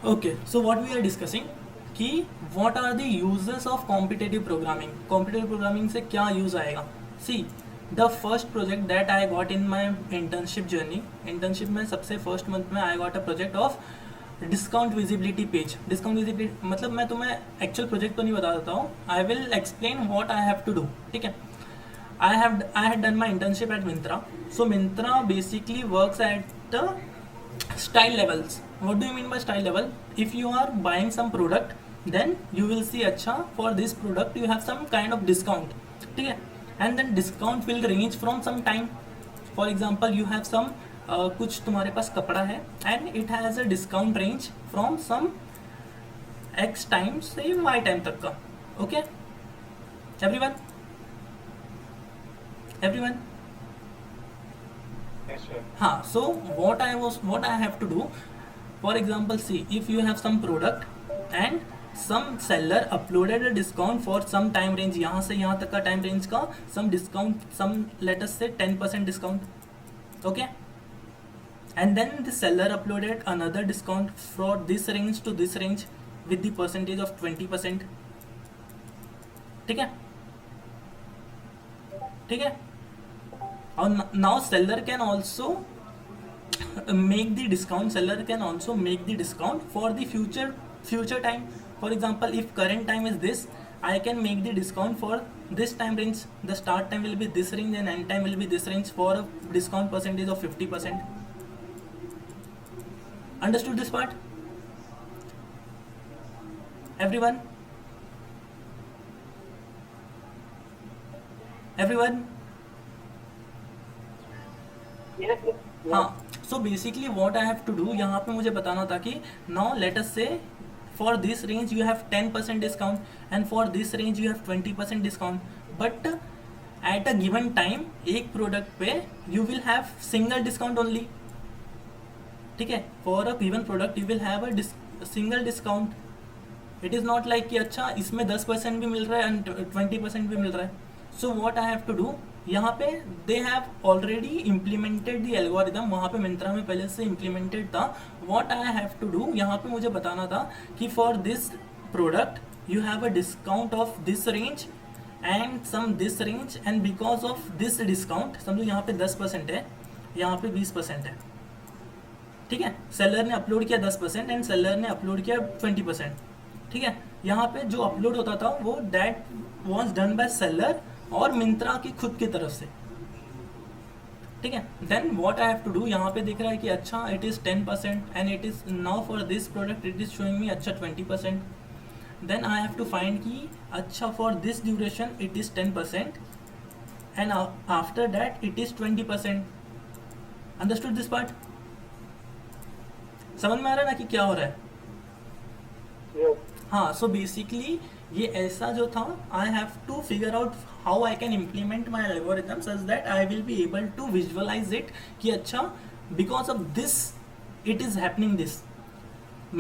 Okay, so what we are discussing कि what are the uses of competitive programming. Competitive programming से क्या use आएगा. See, the first project that I got in my internship journey, internship में सबसे first month में I got a project of discount visibility page. Discount visibility मतलब मैं तुम्हें actual project तो नहीं बता देता हूँ. I will explain what I have to do. ठीक है. I had done my internship at Myntra. So Myntra basically works at the style levels. What do you mean by style level? If you are buying some product, then you will see अच्छा for this product you have some kind of discount. ठीक है. And then discount will range from some time. For example, you have some कुछ तुम्हारे पास कपड़ा है and it has a discount range from some X time से Y time तक का. Okay? Everyone? Yes, sir. हाँ. So what I have to do, for example, see, if you have some product and some seller uploaded a discount for some time range, यहाँ से यहाँ तक का time range का some discount, some let us say 10% discount. Okay? And then the seller uploaded another discount for this range to this range with the percentage of 20%. ठीक है. And now seller can also make the discount. Seller can also make the discount for the future time. For example, if current time is this, I can make the discount for this time range. The start time will be this range and end time will be this range for a discount percentage of 50%. Understood this part? Everyone? हाँ. So basically what I have to do, यहाँ पे मुझे बताना था कि now let us से for this range you have 10% discount and for this range you have 20% discount. But at a given time एक product पे you will have single discount only. ठीक है. For a given product you will have a single discount. It is not like कि अच्छा इसमें 10% भी मिल रहा है एंड 20% भी मिल रहा है. So what I have to do, यहाँ पे they have already implemented the algorithm. वहाँ पे मिंत्रा में पहले से इम्प्लीमेंटेड था. What I have to do, यहाँ पे मुझे बताना था कि for this product you have a discount of this range and some this range and because of this discount, समझो यहाँ पे 10% है, यहाँ पे 20% है. ठीक है. सेलर ने अपलोड किया 10% एंड सेलर ने अपलोड किया 20%. ठीक है. यहाँ पे जो अपलोड होता था वो that was done by seller और मिंत्रा की खुद की तरफ से. ठीक है. Then what I have to do, यहाँ पे दिख रहा है कि अच्छा it is 10% and it is now for this product it is showing me अच्छा 20%. Then I have to find कि अच्छा for this duration it is 10% and after that it is 20%. Understood this part? समझ में आ रहा है ना कि क्या हो रहा है? Yes. हाँ. सो बेसिकली ये ऐसा जो था, I have to figure out how I can implement my algorithm such that I will be able to visualise it कि अच्छा because of this it is happening this.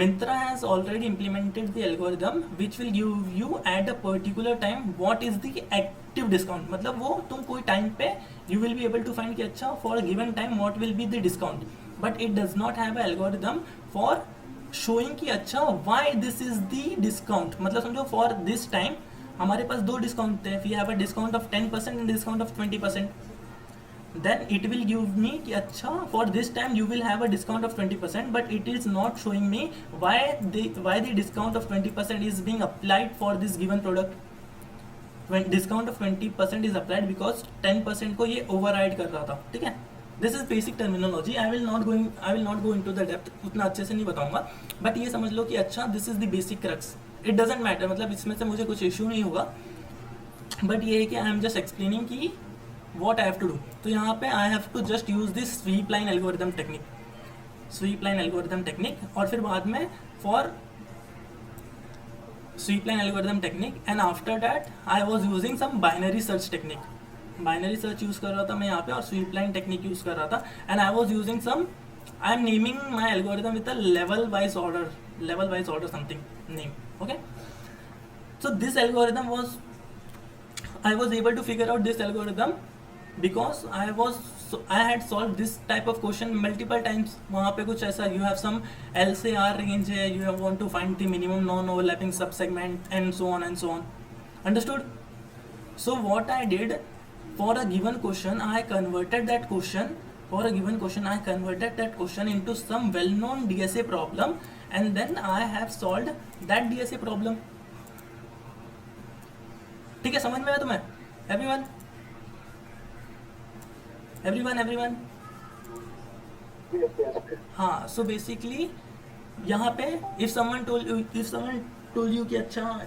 Myntra has already implemented the algorithm which will give you at a particular time what is the active discount. मतलब वो तुम कोई time पे you will be able to find कि अच्छा for a given time what will be the discount, but it does not have a algorithm for showing कि अच्छा why this is the discount. मतलब समझो for this time हमारे पास दो discount थे. we have a discount of 10% and discount of 20%. then it will give me कि अच्छा for this time you will have a discount of 20%, but it is not showing me why the discount of 20% is being applied for this given product. When discount of 20% is applied because 10% को ये override कर रहा था. ठीक है. This is basic terminology. I will not go into the depth, उतना अच्छे से नहीं बताऊंगा, बट ये समझ लो कि अच्छा this is the basic crux. It doesn't matter, मतलब इसमें से मुझे कुछ इशू नहीं होगा, बट ये है कि आई एम जस्ट एक्सप्लेनिंग कि what I have to do. तो यहाँ पे I have to just use this sweep line algorithm technique, और फिर बाद में for sweep line algorithm technique and after that I was using some binary search technique. Binary search use कर रहा था मैं यहाँ पे और sweep line technique यूज़ कर रहा था, and I was using some, I am naming my algorithm with a level wise order something name. Okay, so this algorithm was, I was able to figure out this algorithm because I was So I had solved this type of question multiple times. वहाँ पे कुछ ऐसा you have some L से R range है, you have want to find the minimum non-overlapping subsegment and so on and so on. Understood? So what I did, for a given question I converted that question into some well-known DSA problem, and then I have solved that DSA problem. ठीक है, समझ में आया तुम्हें? everyone Yes, yes. हाँ. So basically यहाँ पे if someone told you कि अच्छा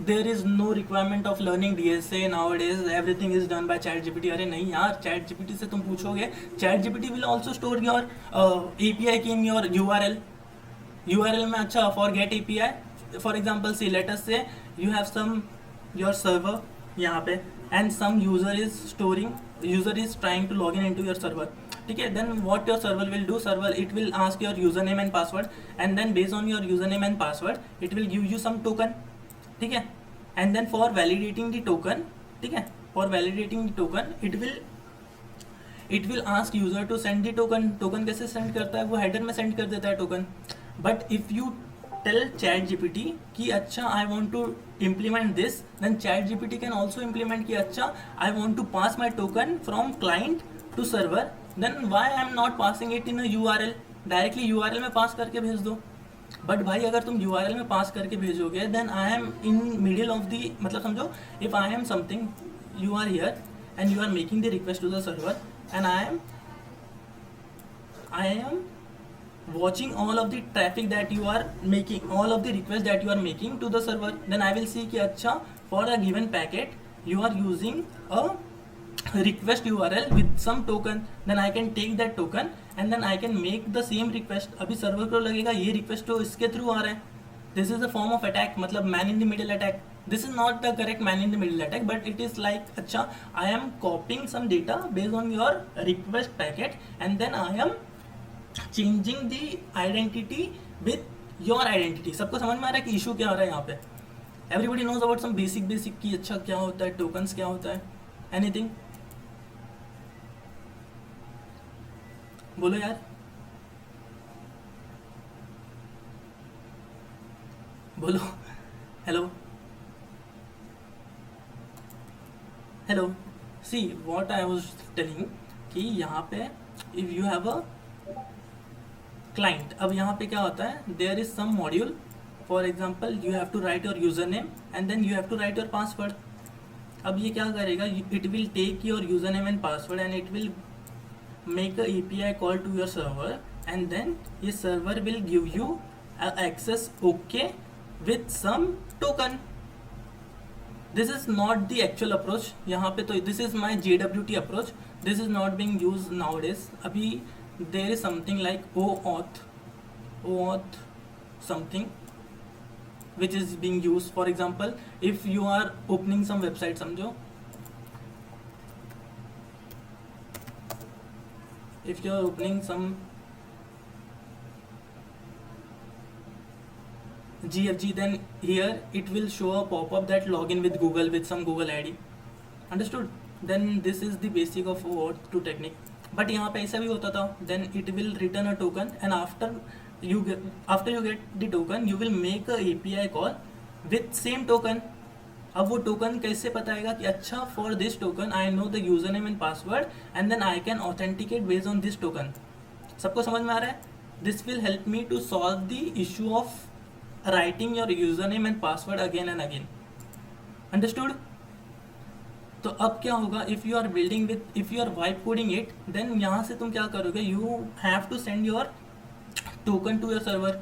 there is no requirement of learning DSA nowadays, everything is done by ChatGPT. अरे नहीं यार, ChatGPT से तुम पूछोगे, ChatGPT will also store your API key in your URL में. अच्छा, for get API, for example, see, let us say you have some your server यहाँ पे, and some user is trying to log in into your server. ठीक है, then what your server will do, it will ask your username and password, and then based on your username and password it will give you some token. ठीक है, and then for validating the token, ठीक है, it will ask user to send the token कैसे send करता है, वो header में send कर देता है token. But if you tell ChatGPT कि अच्छा I want to implement this, then ChatGPT can also implement कि अच्छा I want to pass my token from client to server, then why I am not passing it in a URL, directly URL में pass करके भेज दो. But भाई अगर तुम URL में पास करके भेजोगे, then I am in middle of the, मतलब समझो, if I am something, you are here and you are making the request to the server, and I am watching all of the traffic that you are making, all of the requests that you are making to the server, then I will see कि अच्छा for a given packet you are using a request URL with some token, then I can take that token and then I can make the same request. अभी server को लगेगा ये request तो इसके through आ रहा है, this is a form of attack, मतलब man in the middle attack. This is not the correct man in the middle attack, but it is like अच्छा I am copying some data based on your request packet and then I am changing the identity with your identity. सबको समझ में आ रहा है कि issue क्या आ रहा है यहाँ पे? Everybody knows about some basic कि अच्छा क्या होता है, tokens क्या होता है, anything? बोलो यार, बोलो. Hello. See what I was telling कि यहाँ पे if you have a client, अब यहाँ पे क्या होता है, there is some module, for example you have to write your user name and then you have to write your password. अब ये क्या करेगा, it will take your user name and password and it will make a API call to your server, and then ये server will give you access okay with some token. This is not the actual approach यहाँ पे, तो this is my JWT approach. This is not being used nowadays. अभी there is something like OAuth something which is being used. For example, if you are opening some website, समझो, if you are opening some GFG, then here it will show a pop-up that login with Google with some Google ID. Understood? Then this is the basic of OAuth 2 technique. But यहाँ पे ऐसा भी होता था, then it will return a token and after you get the token you will make a API call with same token. अब वो token कैसे बताएगा कि अच्छा for this token I know the user name and password and then I can authenticate based on this token. सबको समझ में आ रहा है? This will help me to solve the issue of writing your user name and password again and again. Understood? तो अब क्या होगा, if you are building with, if you are vibe coding it, then यहाँ से तुम क्या करोगे, you have to send your token to your server.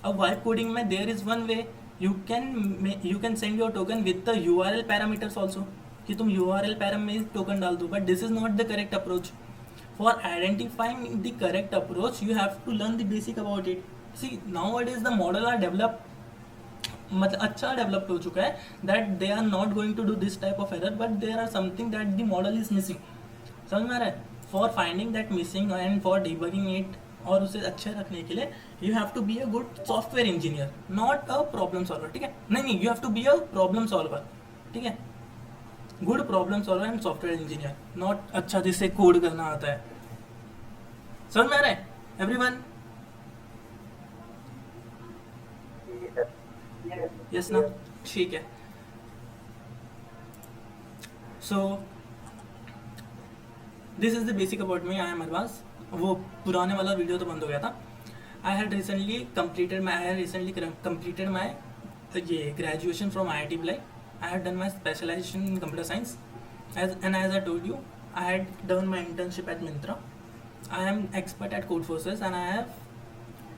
अब वाइप कोडिंग में there is one way, you can send your token with the URL parameters also, कि तुम URL params में टोकन डाल दो. but this is not the correct approach. For identifying the correct approach you have to learn the basic about it. See, nowadays the model are developed, मतलब अच्छा developed हो चुका है, that they are not going to do this type of error, but there are something that the model is missing. समझ में आ रहा है? For finding that missing and for debugging it और उसे अच्छे रखने के लिए you have to be a good software engineer, not a problem solver. ठीक है? नहीं, you have to be a problem solver. ठीक है? Good problem solver and software engineer, not अच्छा जिससे कोड करना आता है। समझ में आ रहा है एवरीवन? Yes. Yes. यस ना, ठीक है। So this is the basic about me, I am Arbaz. वो पुराने वाला वीडियो तो बंद हो गया था। I had recently completed my ये graduation from IIT Bhilai. I had done my specialization in computer science, as I told you, I had done my internship at Myntra. I am expert at Codeforces and I have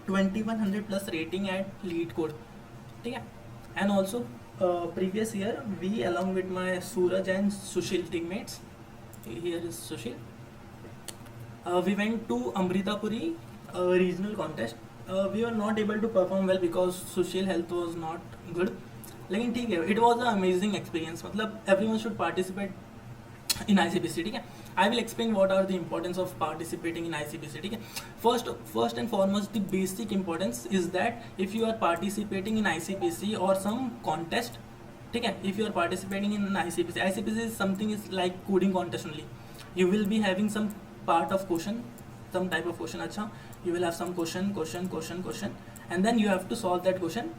2100 plus rating at Lead Code. ठीक है? And also previous year we along with my Suraj and Sushil teammates, here is Sushil, we went to Amritapuri regional contest. We were not able to perform well because Sushil health was not good. लेकिन ठीक है, it was a amazing experience. मतलब everyone should participate in ICPC, ठीक है। I will explain what are the importance of participating in ICPC, ठीक है। First and foremost the basic importance is that if you are participating in ICPC और some contest, ठीक है, if you are participating in ICPC is something is like coding contest only. You will be having some part of question, some type of question, अच्छा, you will have some question and then you have to solve that question,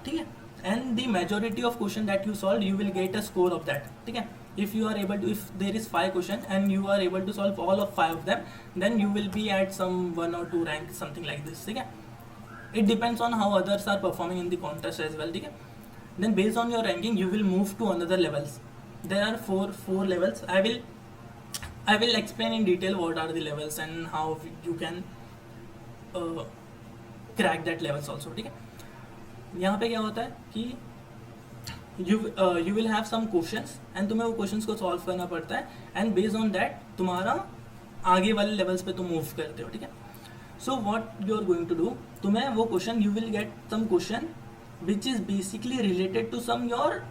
ठीक है, and the majority of question that you solve you will get a score of that, ठीक है। if you are able to, if there is 5 question and you are able to solve all of 5 of them, then you will be at some 1 or 2 rank, something like this, ठीक है। it depends on how others are performing in the contest as well, ठीक है। then based on your ranking you will move to another levels. there are four levels. I will explain in detail what are the levels and how you can crack that levels also, ठीक है। यहाँ पे क्या होता है कि you will have some questions and तुम्हें वो questions को solve करना पड़ता है and based on that तुम्हारा आगे वाले levels पे तुम move करते हो, ठीक है। so what you are going to do, तुम्हें वो question, you will get some question which is basically related to some your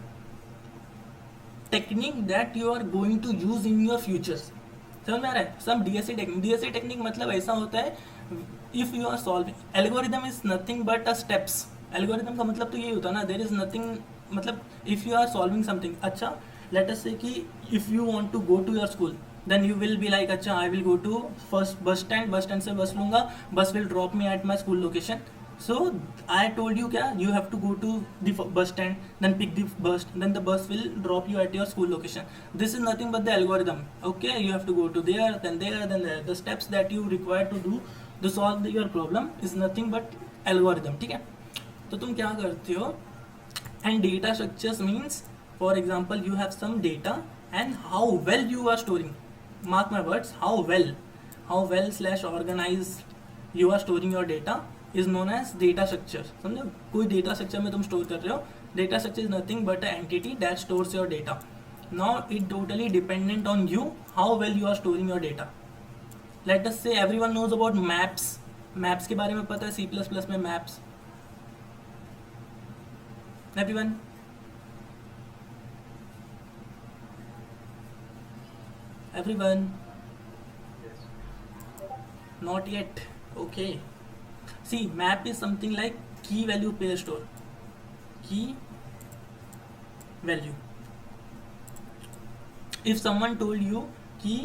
technique that you are going to use in your futures. समझ में आ रहा है? सम DSA टेक्निक मतलब ऐसा होता है, if you are solving algorithm is nothing but a steps. Algorithm का मतलब तो यही होता है ना, देयर इज नथिंग, मतलब if you are solving something, अच्छा लेट अस से कि if you want to go to your school then you will be like, अच्छा I will go to first bus stand से bus लूंगा, bus will drop me at my school location. So I told you क्या, you have to go to the bus stand, then pick the bus, then the bus will drop you at your school location. This is nothing but the algorithm. Okay, you have to go to there, then there. The steps that you require to do to solve your problem is nothing but algorithm. ठीक है, तो तुम क्या करते हो, and data structures means, for example, you have some data and how well you are storing. Mark my words, how well / organized you are storing your data is known as data structure. समझो, कोई data structure में तुम store कर रहे हो, data structure is nothing but an entity that stores your data. Now it totally dependent on you how well you are storing your data. Let us say everyone knows about maps के बारे में पता है, C++ में maps, everyone? Yes. Not yet. Okay. See, map is something like key value pair store. Key value. If someone told you कि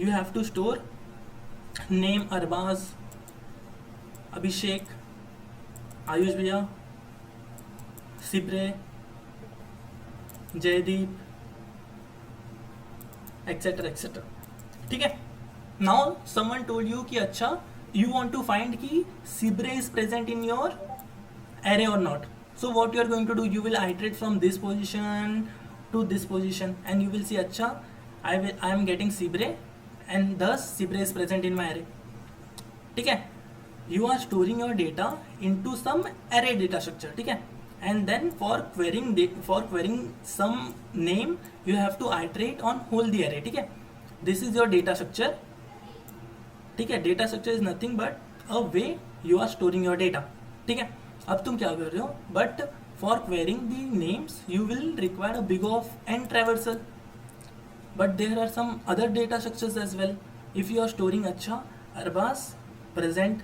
you have to store name Arbaz, Abhishek, Ayush भैया, Sibre, Jaydeep, etc. ठीक है. Now someone told you कि अच्छा you want to find ki Sibre is present in your array or not. So what you are going to do, you will iterate from this position to this position and you will see, acha, I am getting Sibre and thus Sibre is present in my array. ठीक है, you are storing your data into some array data structure, ठीक है, and then for querying some name you have to iterate on whole the array, ठीक है. This is your data structure, ठीक है. Data structure is nothing but a way you are storing your data, ठीक है. अब तुम क्या कर रहे हो, but for querying the names you will require a big of and traversal, but there are some other data structures as well. If you are storing, अच्छा, Arbaz present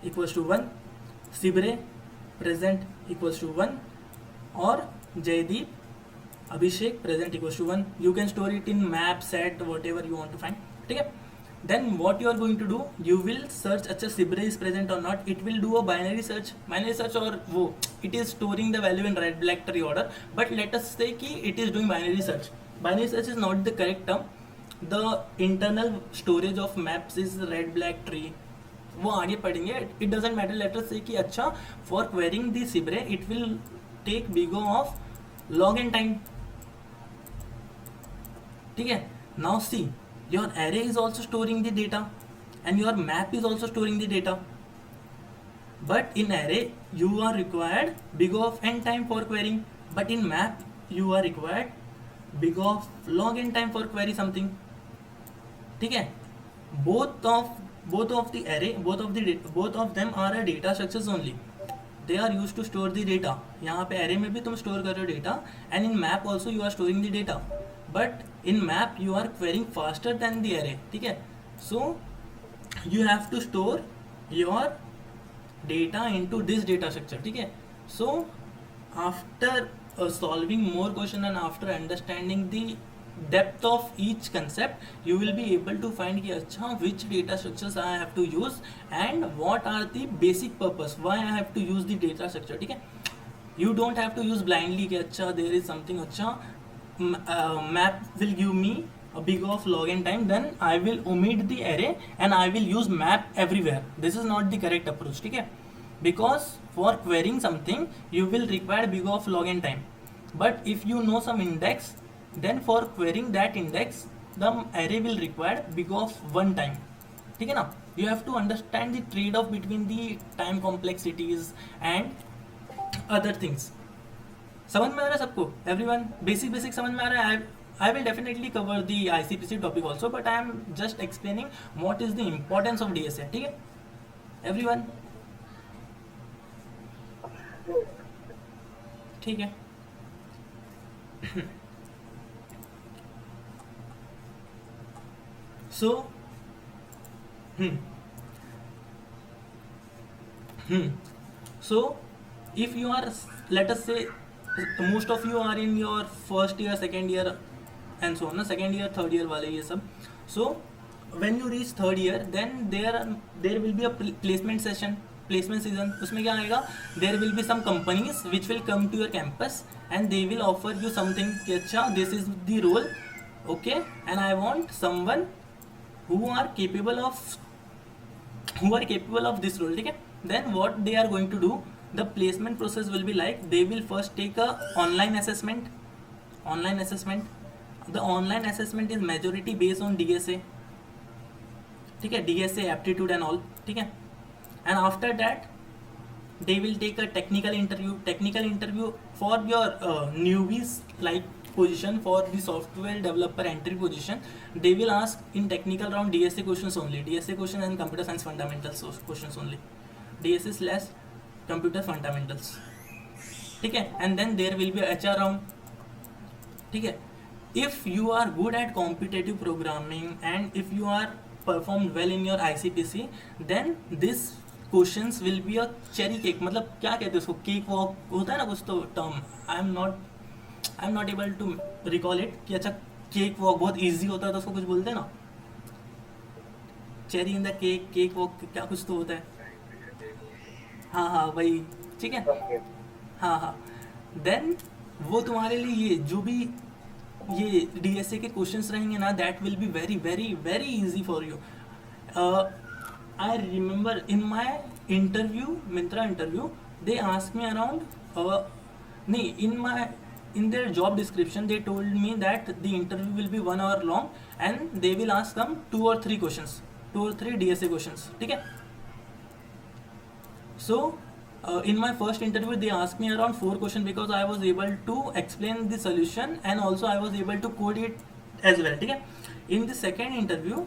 equals to 1, सिबरे प्रेजेंट इक्वल्स टू 1 और Jaideep Abhishek present equals to 1. You can store it in map, set, whatever you want to find. ठीक है. Then what you are going to do, you will search अच्छा Sibre is present or not. It will do a binary search और वो it is storing the value in red black tree order. But let us say कि it is doing binary search. Binary search is not the correct term. The internal storage of maps is red black tree. वो आगे पढ़ेंगे. It doesn't matter. Let us say कि अच्छा for querying the Sibre it will take big O of log n time. ठीक है. Now see, your array is also storing the data and your map is also storing the data, but in array you are required big O of n time for querying, but in map you are required big O of log n time for query something. ठीक है. both of the array, both of them are a data structures only. They are used to store the data. यहाँ पे array में भी तुम store कर रहे हो data, and in map also you are storing the data, but in map you are querying faster than the array. ठीक है. So you have to store your data into this data structure. ठीक है. So after solving more question and after understanding the depth of each concept, you will be able to find कि अच्छा which data structures I have to use and what are the basic purpose why I have to use the data structure. ठीक है. You don't have to use blindly कि अच्छा there is something अच्छा map will give me a big O of log n time, then I will omit the array and I will use map everywhere. This is not the correct approach. ठीक है. Because for querying something you will require big O of log n time, but if you know some index, then for querying that index the array will require big O of one time. ठीक है ना. You have to understand the trade off between the time complexities and other things. समझ में आ रहा है सबको? Everyone basic समझ में आ रहा है? I will definitely cover the ICPC topic also, but I am just explaining what is the importance of DSA. ठीक है everyone? ठीक है. So so if you are, let us say most of you are in your first year, second year and so on, second year, third year वाले ये सब. So when you reach third year, then there will be a placement session, placement season. उसमें क्या आएगा? There will be some companies which will come to your campus and they will offer you something कि अच्छा this is the role, okay, and I want someone who are capable of this role. ठीक है. Then what they are going to do, the placement process will be like they will first take a online assessment. The online assessment is majority based on DSA. ठीक है. DSA aptitude and all. ठीक है. And after that they will take a technical interview for your newbies like position, for the software developer entry position. They will ask in technical round DSA questions only, DSA questions and computer science fundamentals questions only, DSA / computer fundamentals. ठीक है. And then there will be a HR round. ठीक है. If you are good at competitive programming and if you are performed well in your ICPC, then this questions will be a cherry cake. मतलब क्या कहते हैं उसको? Cake walk होता है ना कुछ तो term. I am not able to recall it कि अच्छा केक वॉक बहुत इजी होता है तो उसको कुछ बोलते हैं ना, cherry in the cake walk क्या कुछ तो होता है. हाँ वही. ठीक है. हाँ. देन वो तुम्हारे लिए ये जो भी ये DSA के क्वेश्चंस रहेंगे ना, that will be very very very easy for you. I remember in my interview, Myntra interview, they ask me around in their job description they told me that the interview will be 1 hour long and they will ask them 2 or 3 DSA questions. ठीक है. So in my first interview they asked me around 4 questions because I was able to explain the solution and also I was able to code it as well. ठीक है. In the second interview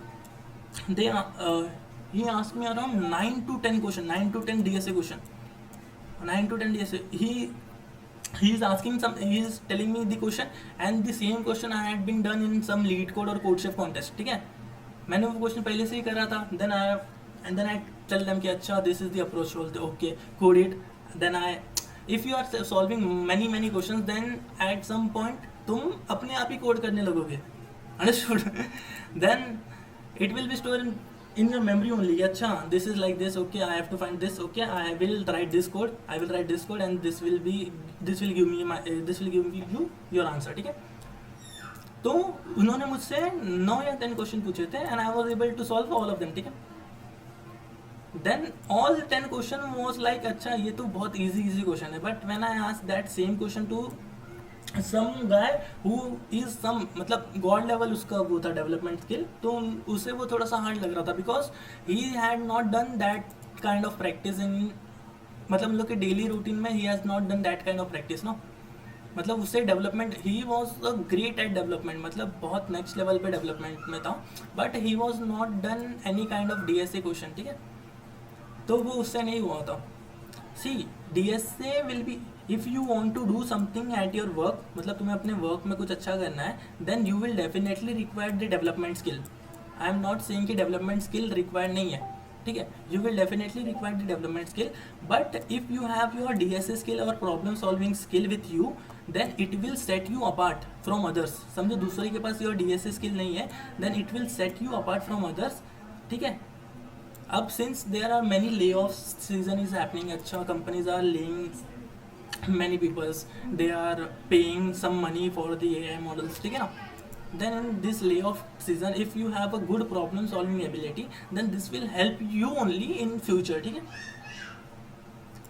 he asked me around 9 to 10 DSA question. 9 to 10 DSA. He is telling me the question and the same question I had been done in some lead code or code chef contest. ठीक है. मैंने वो question पहले से ही करा था. Then I tell them कि अच्छा this is the approach. Okay, code it. Then if you are solving many questions, then at some point तुम अपने आप ही कोड करने लगोगे, understood? Then it will be store in your memory only. अच्छा, this is like this, okay, I have to find this, okay, I will write this code and this will give me this will give you your answer, ठीक है? तो उन्होंने मुझसे 9 या 10 question पूछे थे and I was able to solve all of them, ठीक है? Then all 10 question was like अच्छा ये तो बहुत इजी क्वेश्चन है, but when I ask that same question to some guy who is some मतलब गॉड लेवल उसका वो था डेवलपमेंट स्किल, तो उसे वो थोड़ा सा हार्ड लग रहा था because he had not done that kind of practice in, मतलब हम लोग के डेली रूटीन में he has not done that kind of practice no, मतलब उससे development he was a great at development, मतलब बहुत नेक्स्ट लेवल पे डेवलपमेंट में था, but he was not done any kind of DSA question, ठीक है? तो वो उससे नहीं हुआ था. See DSA will be if you want to do something at your work, मतलब तुम्हें अपने वर्क में कुछ अच्छा करना है, then you will definitely require the development skill. I am not saying कि डेवलपमेंट स्किल रिक्वायर्ड नहीं है, ठीक है? You will definitely require the development skill, but if you have your DSA skill और problem solving skill with you, then it will set you apart from others. समझो दूसरे के पास योर DSA स्किल नहीं है, then it will set you apart from others, ठीक है? अब since there are many lay off season is happening, अच्छा companies are laying many peoples, they are paying some money for the AI models, ठीक है ना? Then in this layoff season, if you have a good problem solving ability, then this will help you only in future, ठीक है?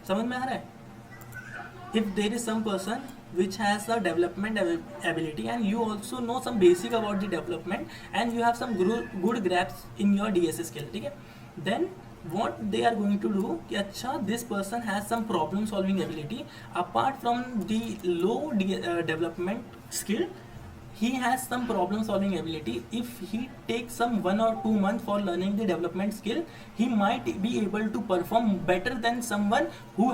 समझ में आ रहा है? If there is some person which has a development ability and you also know some basic about the development and you have some good grasp in your DSA skill, ठीक है? Then what they are going to do कि अच्छा this person has some problem solving ability apart from the low development skill, he has some problem solving ability. If he takes some 1 or 2 months for learning the development skill, he might be able to perform better than someone who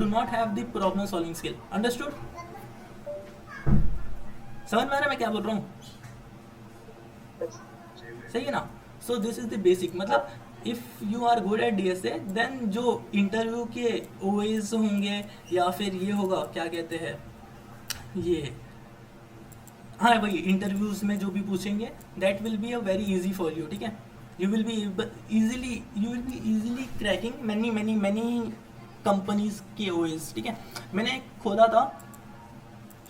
do not have the problem solving skill. Understood? समझ में आ रहा है मैं क्या बोल रहा हूँ? सही है ना? So this is the basic, मतलब if you are good at DSA, then जो इंटरव्यू के OAs होंगे या फिर ये होगा क्या कहते हैं ये, हाँ वही इंटरव्यूज में जो भी पूछेंगे, that will be a very easy for you, ठीक है? You will be easily cracking many companies के OAs, ठीक है? मैंने खोला था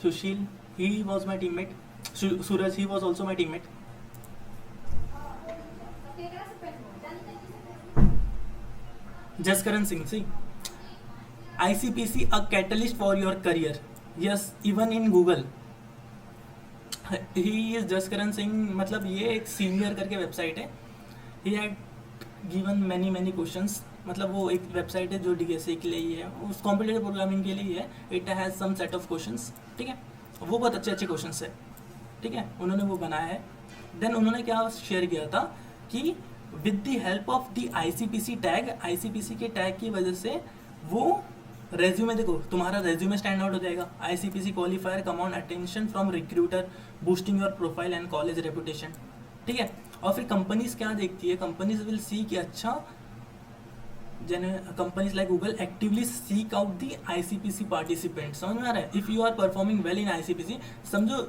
Sushil, he was my teammate, Suraj he was also my teammate. Jaskaran Singh, see, ICPC a catalyst for your career. Yes, even in Google. He is Jaskaran Singh, मतलब ये एक senior करके वेबसाइट है. He had given many questions, मतलब वो एक website है जो DSA के लिए ही है, उस कॉम्पिटिटिव प्रोग्रामिंग के लिए ही है. It has some set of questions, ठीक है? वो बहुत अच्छे क्वेश्चंस है, ठीक है? उन्होंने वो बनाया है. देन उन्होंने क्या शेयर किया था कि with the help of the ICPC tag, ICPC के टैग की वजह से वो रेज्यूमे, देखो तुम्हारा रेज्यूमे स्टैंड आउट हो जाएगा. ICPC qualifier come on attention from recruiter, boosting your profile and college reputation, ठीक है? और फिर कंपनीज क्या देखती है, कंपनीज विल सी कि अच्छा companies like Google actively seek out the ICPC participant. समझ में आ रहा है? If you are performing well in ICPC, समझो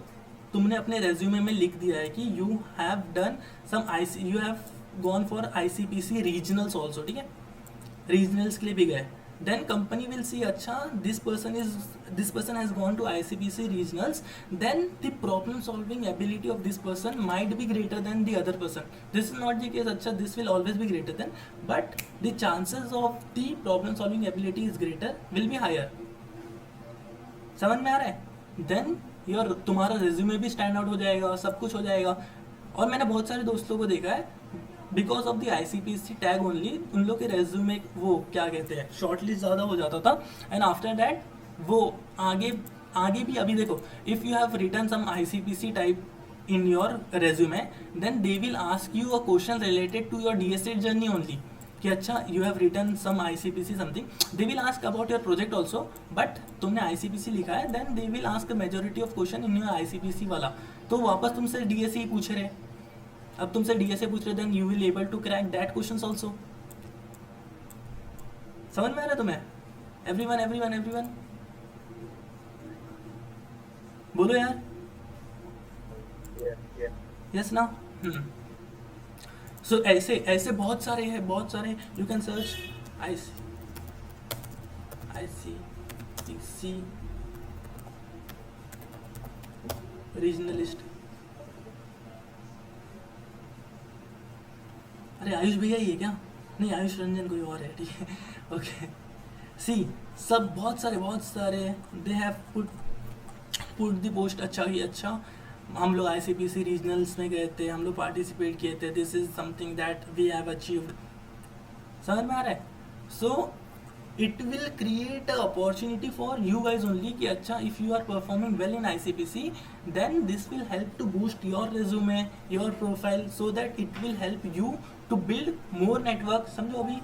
तुमने अपने रेज्यूमे में लिख दिया है कि you have done some you have gone for ICPC regionals also, ठीक है? रीजनल्स के लिए भी गए, देन कंपनी विल सी अच्छा this person has gone to ICPC regionals, then the problem solving ability of this person might be greater than the other person. This is not the case, अच्छा this will always be greater than, but the chances of the problem solving ability is greater will be higher. समझ में आ रहा है? Then your तुम्हारा resume भी stand out हो जाएगा, सब कुछ हो जाएगा. और मैंने बहुत सारे दोस्तों को देखा है because of the ICPC tag only, उन लोग के रेज्यूमे वो क्या कहते हैं शॉर्टलिस्ट ज़्यादा हो जाता था, एंड आफ्टर दैट वो आगे भी अभी देखो, if you have written some ICPC type in your resume, then they will ask you a question related to your DSA journey only कि अच्छा you have written some ICPC something, they will ask about your project also, but तुमने ICPC लिखा है, then they will ask majority of question in your ICPC वाला, तो वापस तुमसे DSA ही पूछ रहे. अब तुमसे DSA पूछ रहे, then you will able to crack that questions also. समझ में आ रहा है तुम्हें? एवरीवन बोलो यार. Yes, yes. यस ना. सो ऐसे ऐसे बहुत सारे हैं, बहुत सारे. यू कैन सर्च आई सी रीजनलिस्ट. अरे आयुष भैया ही है क्या? नहीं, आयुष रंजन कोई और है. ठीक है, ओके. सी, सब बहुत सारे they have put the post. अच्छा ही अच्छा, हम लोग ICPC रीजनल्स में गए थे, हम लोग पार्टिसिपेट किए थे. This is something that we have achieved. समझ में आ रहा है? So it will create a opportunity for you guys only कि अच्छा, if you are performing well in ICPC then this will help to boost your resume, your profile, so that it will help you to build more network. समझो अभी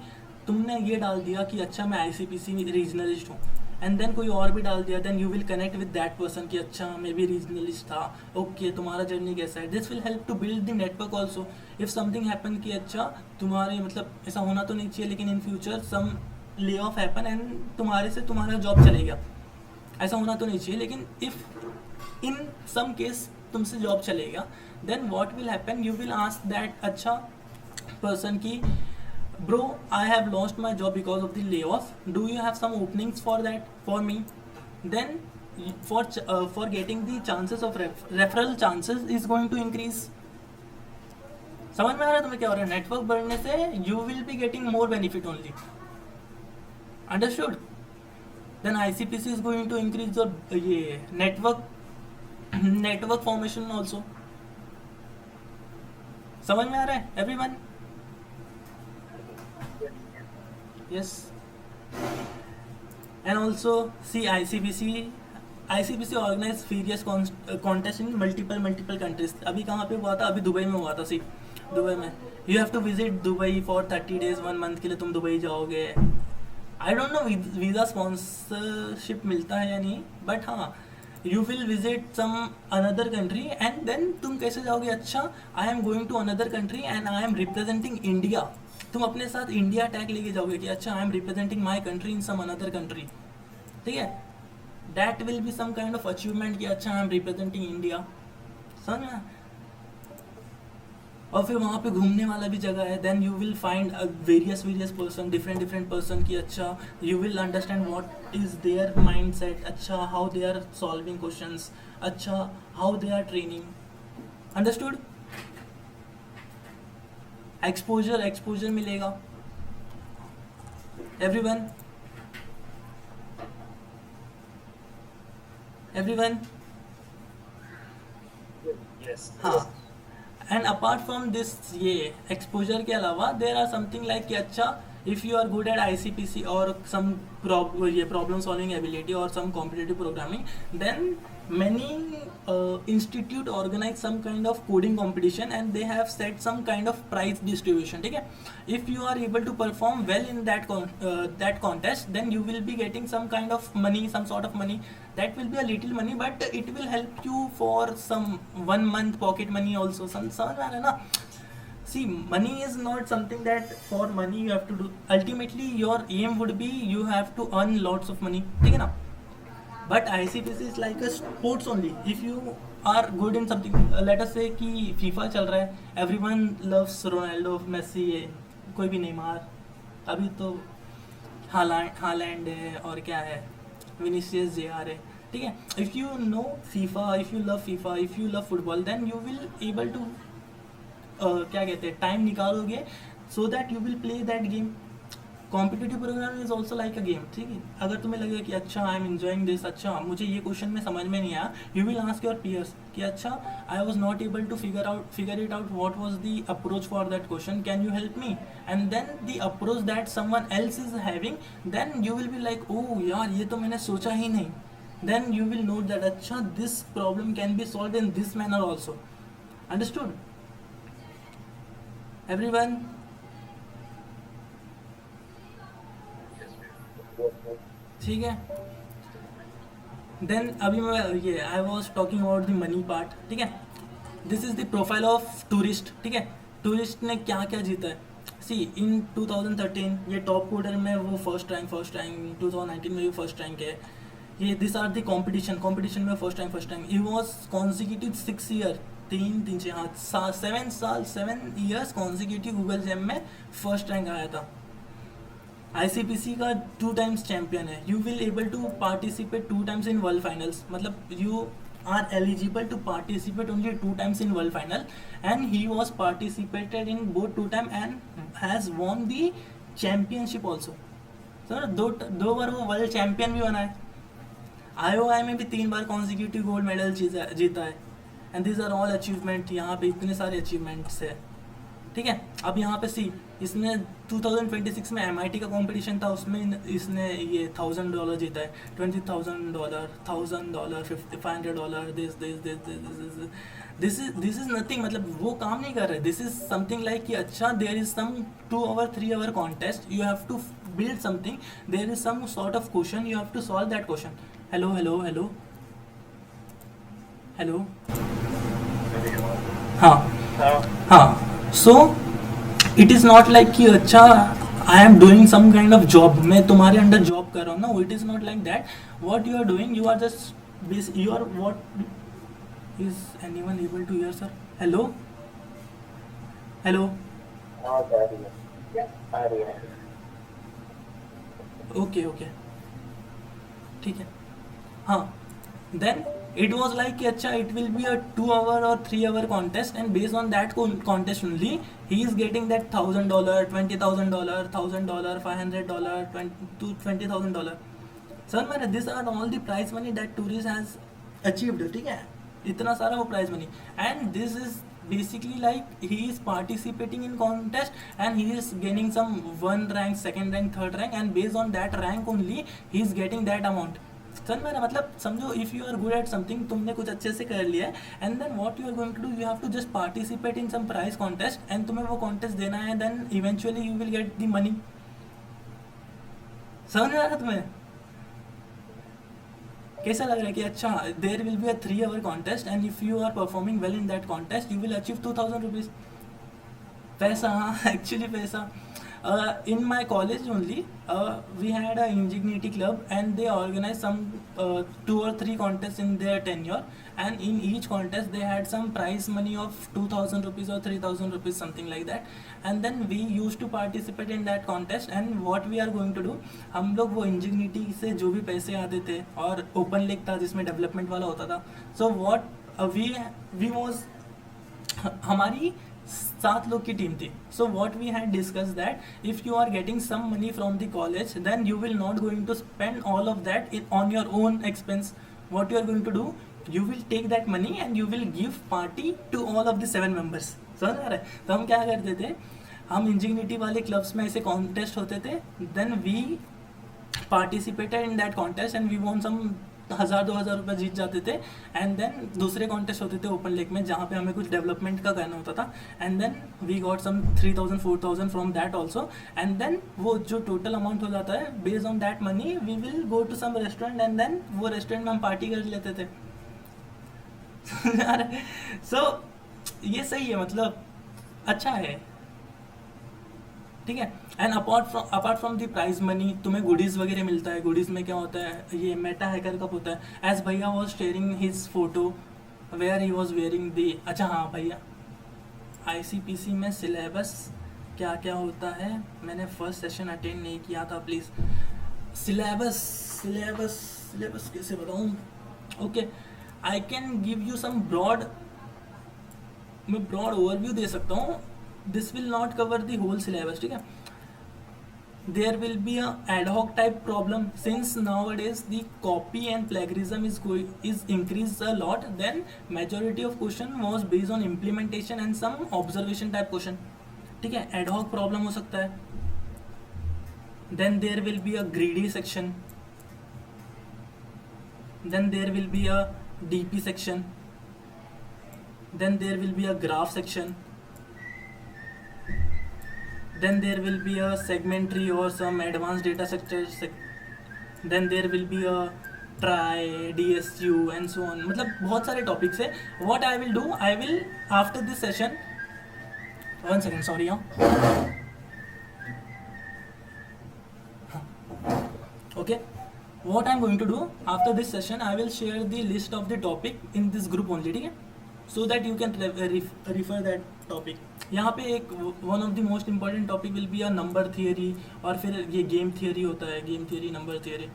तुमने ये डाल दिया कि अच्छा मैं ICPC रीजनलिस्ट हूँ, एंड देन कोई और भी डाल दिया, then you will connect with that person कि अच्छा मैं भी रीजनलिस्ट था. ओके, तुम्हारा जर्नी कैसा है? This will help to build the network also. If something happen कि अच्छा तुम्हारे मतलब ऐसा होना तो नहीं चाहिए, लेकिन in future some lay off happen and तुम्हारे से तुम्हारा जॉब चलेगा, ऐसा होना तो नहीं चाहिए, लेकिन इफ इन सम केस तुमसे जॉब चलेगा, then what will happen, you will ask that अच्छा पर्सन की bro, I have lost my job because of the layoff, do you have some openings for that for me? Then for getting the chances of referral chances is going to increase. समझ में आ रहा है तुम्हें क्या हो रहा है? नेटवर्क बढ़ने से you will be getting more benefit only. Understood? Then ICPC is going to increase your ये network formation also. समझ में आ रहा है everyone? Yes. And also see ICPC organize various contests in multiple countries. अभी कहाँ पे हुआ था? अभी दुबई में हुआ था. सी, दुबई में you have to visit Dubai for 30 days 1 month के लिए तुम दुबई जाओगे. I don't know visa sponsorship मिलता है या नहीं, बट हाँ you will visit some another country and then तुम कैसे जाओगे? अच्छा, I am going to another country and I am representing India. तुम अपने साथ इंडिया टैग लेके जाओगे कि अच्छा I am representing my country in some another country. ठीक है, that will be some kind of achievement कि अच्छा आई एम रिप्रेजेंटिंग इंडिया. समझ में? और फिर वहाँ पे घूमने वाला भी जगह है. Then you will find various person, different person की अच्छा you will understand what is their mindset, अच्छा how they are solving questions, अच्छा how they are training. Understood? Exposure मिलेगा. Everyone Yes. हाँ. एंड अपार्ट फ्रॉम दिस ये exposure के अलावा there are something like कि अच्छा if you are good at ICPC और सम प्रॉब्लम सॉल्विंग एबिलिटी और some competitive programming, then many institute organize some kind of coding competition and they have set some kind of prize distribution. ठीक है, if you are able to perform well in that contest, then you will be getting some kind of money, some sort of money. That will be a little money, but it will help you for some 1 month pocket money also. समझ आ रहा है ना? See, money is not something that for money you have to do. Ultimately your aim would be you have to earn lots of money. ठीक है ना? But ICPC is like a sports only. If you are good in something, let us say कि FIFA चल रहा है, everyone loves Ronaldo, Messi है, कोई भी नेमार, अभी तो हालैंड है और क्या है, विनीसियस JR है. ठीक है, if you know FIFA, if you love football, then you will able to क्या कहते हैं, टाइम निकालोगे so that you will play that game. Competitive program is also like a game. ठीक है, अगर तुम्हें लगे कि अच्छा आई एम एंजॉइंग दिस, अच्छा मुझे ये क्वेश्चन में समझ में नहीं आया, you will ask your peers कि अच्छा I was not able to figure it out what was the approach for that question, can you help me? And then the approach that someone else is having, then you will be like oh यार ये तो मैंने सोचा ही नहीं. Then you will note that अच्छा this problem can be solve in this manner also. Understood everyone? ठीक है, देन अभी मैं ये I was talking about the money part. ठीक है, this is the profile of tourist. ठीक है, टूरिस्ट ने क्या क्या जीता है. सी, इन 2013 ये टॉप कोडर में वो फर्स्ट रैंक, 2019 में भी फर्स्ट रैंक है. ये दिस आर द कॉम्पिटिशन में first rank. He was consecutive 6 year. तीन छः हाँ 7 years कॉन्जिक्यूटिव गूगल जेम में फर्स्ट रैंक आया था। ICPC का 2 times चैम्पियन है। You will able to participate 2 times in world finals, मतलब you are eligible to participate only 2 times in world final, and he was participated in both 2 times and has won the championship also। so दो बार वो world champion भी बना है। IOI में भी 3 बार consecutive gold medal जीता है। And this are all achievement, यहाँ पे इतने सारे अचीवमेंट्स है, ठीक है। अब यहाँ पे सी, इसने 2026 में MIT का कंपटीशन था, उसमें इसने ये $1,000 जीता है, $20,000, $1,000, $500, दिस इज नथिंग, मतलब वो काम नहीं कर रहे। दिस इज समथिंग लाइक कि अच्छा there is some 2 hour 3 hour contest, you have to build something, there is some sort of question, you have to solve that question। hello हाँ so it is not like कि अच्छा I am doing some kind of job, मैं तुम्हारे under job कर रहा हूँ ना, it is not like that। what you are doing, you are just you are what is anyone able to hear sir? hello okay ठीक है हाँ। Then it was like कि अच्छा it will be a 2 hour और 3 hour contest, and based on that contest only he is getting that $1,000, $20,000, $1,000, $500, $20,000। Sir मैंने this are all the prize money that tourist has achieved, ठीक है, इतना सारा वो prize money. And this is basically like he is participating in contest and he is gaining some 1 rank, 2nd rank, 3rd rank, and based on that rank only he is getting that amount। Sir मेरा मतलब समझो, if you are good at something, तुमने कुछ अच्छे से कर लिया है, and then what you are going to do, you have to just participate in some prize contest, एंड तुम्हें वो कॉन्टेस्ट देना है, then eventually you will get the money. समझ में आ रहा तुम्हें कैसा लग रहा है कि अच्छा there will be a 3 hour contest, and if you are performing well in that contest you will achieve 2,000 rupees. पैसा, हाँ एक्चुअली पैसा। in my college only we had a Ingenuity club, and they organized some 2 or 3 contests in their tenure, and in each contest they had some prize money of 2,000 rupees or 3,000 rupees, something like that, and then we used to participate in that contest। and what we are going to do, हम लोग वो Ingenuity से जो भी पैसे आते थे, और ओपन लेक था जिसमें डेवलपमेंट वाला होता था, so what we was हमारी 7 लोग की टीम थी। So what we had discuss that if you are getting some money from the college, then you will not going to spend all of that on your own expense. What you are going to do, you will take that money and you will give party to all of the 7 members। समझ आ रहा है? तो हम क्या करते थे, हम इंजीनियरिटी वाले क्लब्स में ऐसे कॉन्टेस्ट होते थे, then we participated in that contest and we won some 1,000-2,000 रुपये जीत जाते थे। एंड देन दूसरे कॉन्टेस्ट होते थे ओपन लेक में, जहाँ पे हमें कुछ डेवलपमेंट का करना होता था, and then we got some 3,000-4,000 from that also. And then वो जो टोटल अमाउंट हो जाता है, based on that money we will go to some restaurant, and then वो रेस्टोरेंट में हम पार्टी कर लेते थे। सो ये सही है, मतलब अच्छा है, ठीक है। And apart from the prize money तुम्हें गुडीज़ वगैरह मिलता है। गुडीज़ में क्या होता है, ये मेटा हैकर कप होता है। एज भैया was sharing his photo where he was wearing the. अच्छा हाँ भैया, ICPC में सिलेबस क्या क्या होता है, मैंने फर्स्ट सेशन अटेंड नहीं किया था, प्लीज़। सिलेबस कैसे बताऊँ? Okay, I can give you some मैं ब्रॉड ओवरव्यू दे सकता हूँ। This will not cover the whole syllabus, ठीक है। There will be a ad hoc type problem, since nowadays the copy and plagiarism is increased a lot, then majority of question was based on implementation and some observation type question, ठीक है। ad hoc problem हो सकता है। then there will be a greedy section, then there will be a DP section, then there will be a graph section, then there will be a segment tree or some advanced data structure, then there will be a try, DSU and so on। मतलब बहुत सारे topics है। what I will do, I will after this session, 1 second, sorry, okay, what I'm going to do after this session, I will share the list of the topic in this group only, ठीक है। so that you can refer that topic. यहाँ पे एक one of the most important topic will be a number theory, और फिर ये game theory होता है, गेम थियरी, नंबर थियरी,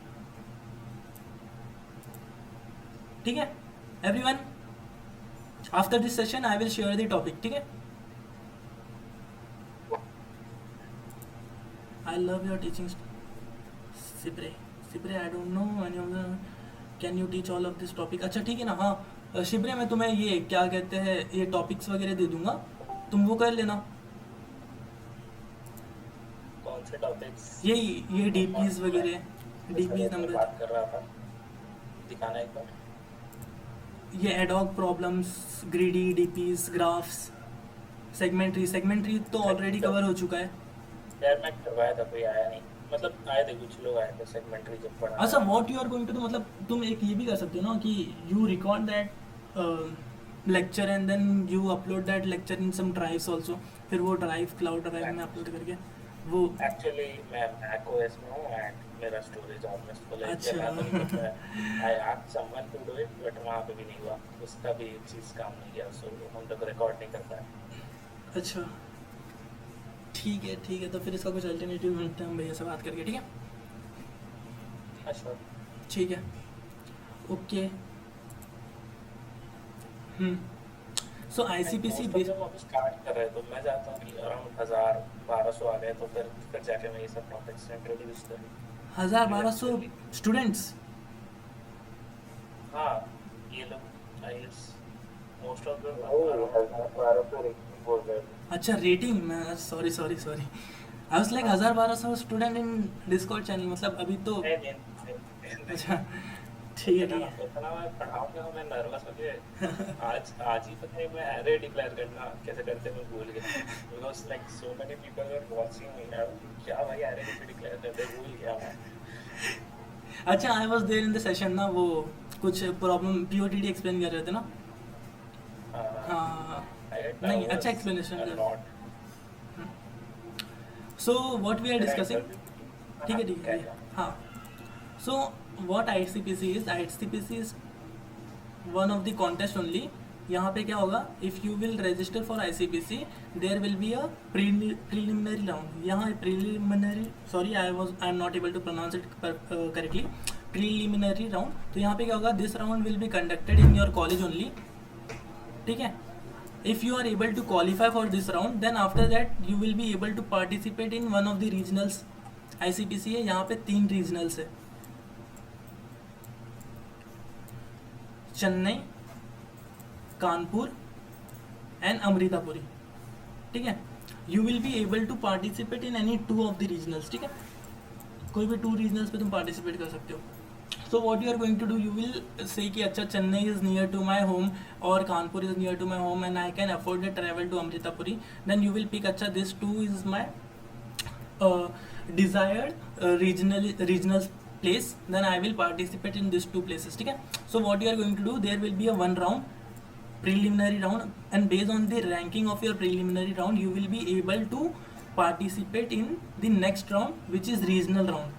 ठीक है everyone. After this session I will share the topic, ठीक है. आई लव योर टीचिंग सिप्रे. सिप्रे I don't know any of the, can you teach all of this topic. अच्छा ठीक है ना. हाँ शिप्रे, मैं तुम्हें ये क्या कहते हैं ये टॉपिक्स वगैरह दे दूंगा, तुम वो कर लेना. कौन से टॉपिक्स? ये डीपीज वगैरह, डीपीज नंबर, बात कर रहा था, दिखाना एक बार. ये ad hoc problems, greedy, DPs, graphs, segment tree तो ऑलरेडी कवर हो चुका है. यार मैं करवाया था, कोई आया नहीं. मतलब आए थे कुछ लोग, आए थे सेगमेंटरी जब पढ़ा. अच्छा what you are going to do, मतलब तुम एक ये भी कर सकते हो ना कि you record that lecture and then you upload that lecture in some drives also. फिर वो ड्राइव क्लाउड ड्राइव में अपलोड करके वो. एक्चुअली मैं मैक ओएस में हूं एंड मेरा स्टोरेज ऑलमोस्ट फुल है. अच्छा. I asked someone to do it but वहां पे भी नहीं हुआ, उसका भी चीज काम नहीं किया, सो हम लोग रिकॉर्ड नहीं कर पाए. अच्छा ठीक है, तो फिर इसका कुछ अल्टरनेटिव ढूंढते हैं हम भैया से बात करके, ठीक है. अच्छा ठीक है ओके. सो आईसीपीसी जब हम स्टार्ट कर रहे तो मैं चाहता हूँ कि अराउंड 1000-1200 आ गए तो फिर जाके मैं ये सब टॉपिक्स इंट्रोड्यूस करूँ. 1000-1200 स्टूडेंट्स. हाँ ये लोग I guess most of the 1200 बोल रहे हैं. अच्छा रेटिंग, मैं sorry I was like 1000-1200 student in Discord channel, मतलब अभी तो. अच्छा ठीक है. इतना मैं पढ़ाऊंगा, मैं नर्वस हो गया. आज ही पता है मैं एरे डिक्लेयर करना कैसे करते मैं भूल गया. Because like so many people were watching me. क्या भाई एरे कैसे डिक्लेयर करते भूल गया मैं. अच्छा I was there in the session ना, वो कुछ प्रॉब्लम पीओटीडी एक्सप्लेन कर रहे थे ना. हाँ नहीं अच्छा explanation. So what we are discussing, ठीक है. हाँ सो what ICPC is one of the contest only. यहाँ पे क्या होगा, if you will register for ICPC there will be a preliminary round. यहाँ preliminary, sorry I am not able to pronounce it correctly, preliminary round. तो यहाँ पे क्या होगा, this round will be conducted in your college only, ठीक है. If you are able to qualify for this round then after that you will be able to participate in one of the regionals. ICPC है, यहाँ पे 3 regionals है, Chennai, Kanpur and Amritapuri, ठीक है. You will be able to participate in any 2 of the regionals, ठीक है. कोई भी 2 रीजनल्स पे तुम पार्टिसिपेट कर सकते हो. So what you are going to do, you will say कि अच्छा Chennai is near to my home और Kanpur is near to my home and I can afford the travel to Amritapuri. Then you will pick अच्छा this 2 is my desired regional place, then I will participate in these 2 places, ठीक है. So what you are going to do, there will be a 1 round preliminary round and based on the ranking of your preliminary round you will be able to participate in the next round which is regional round.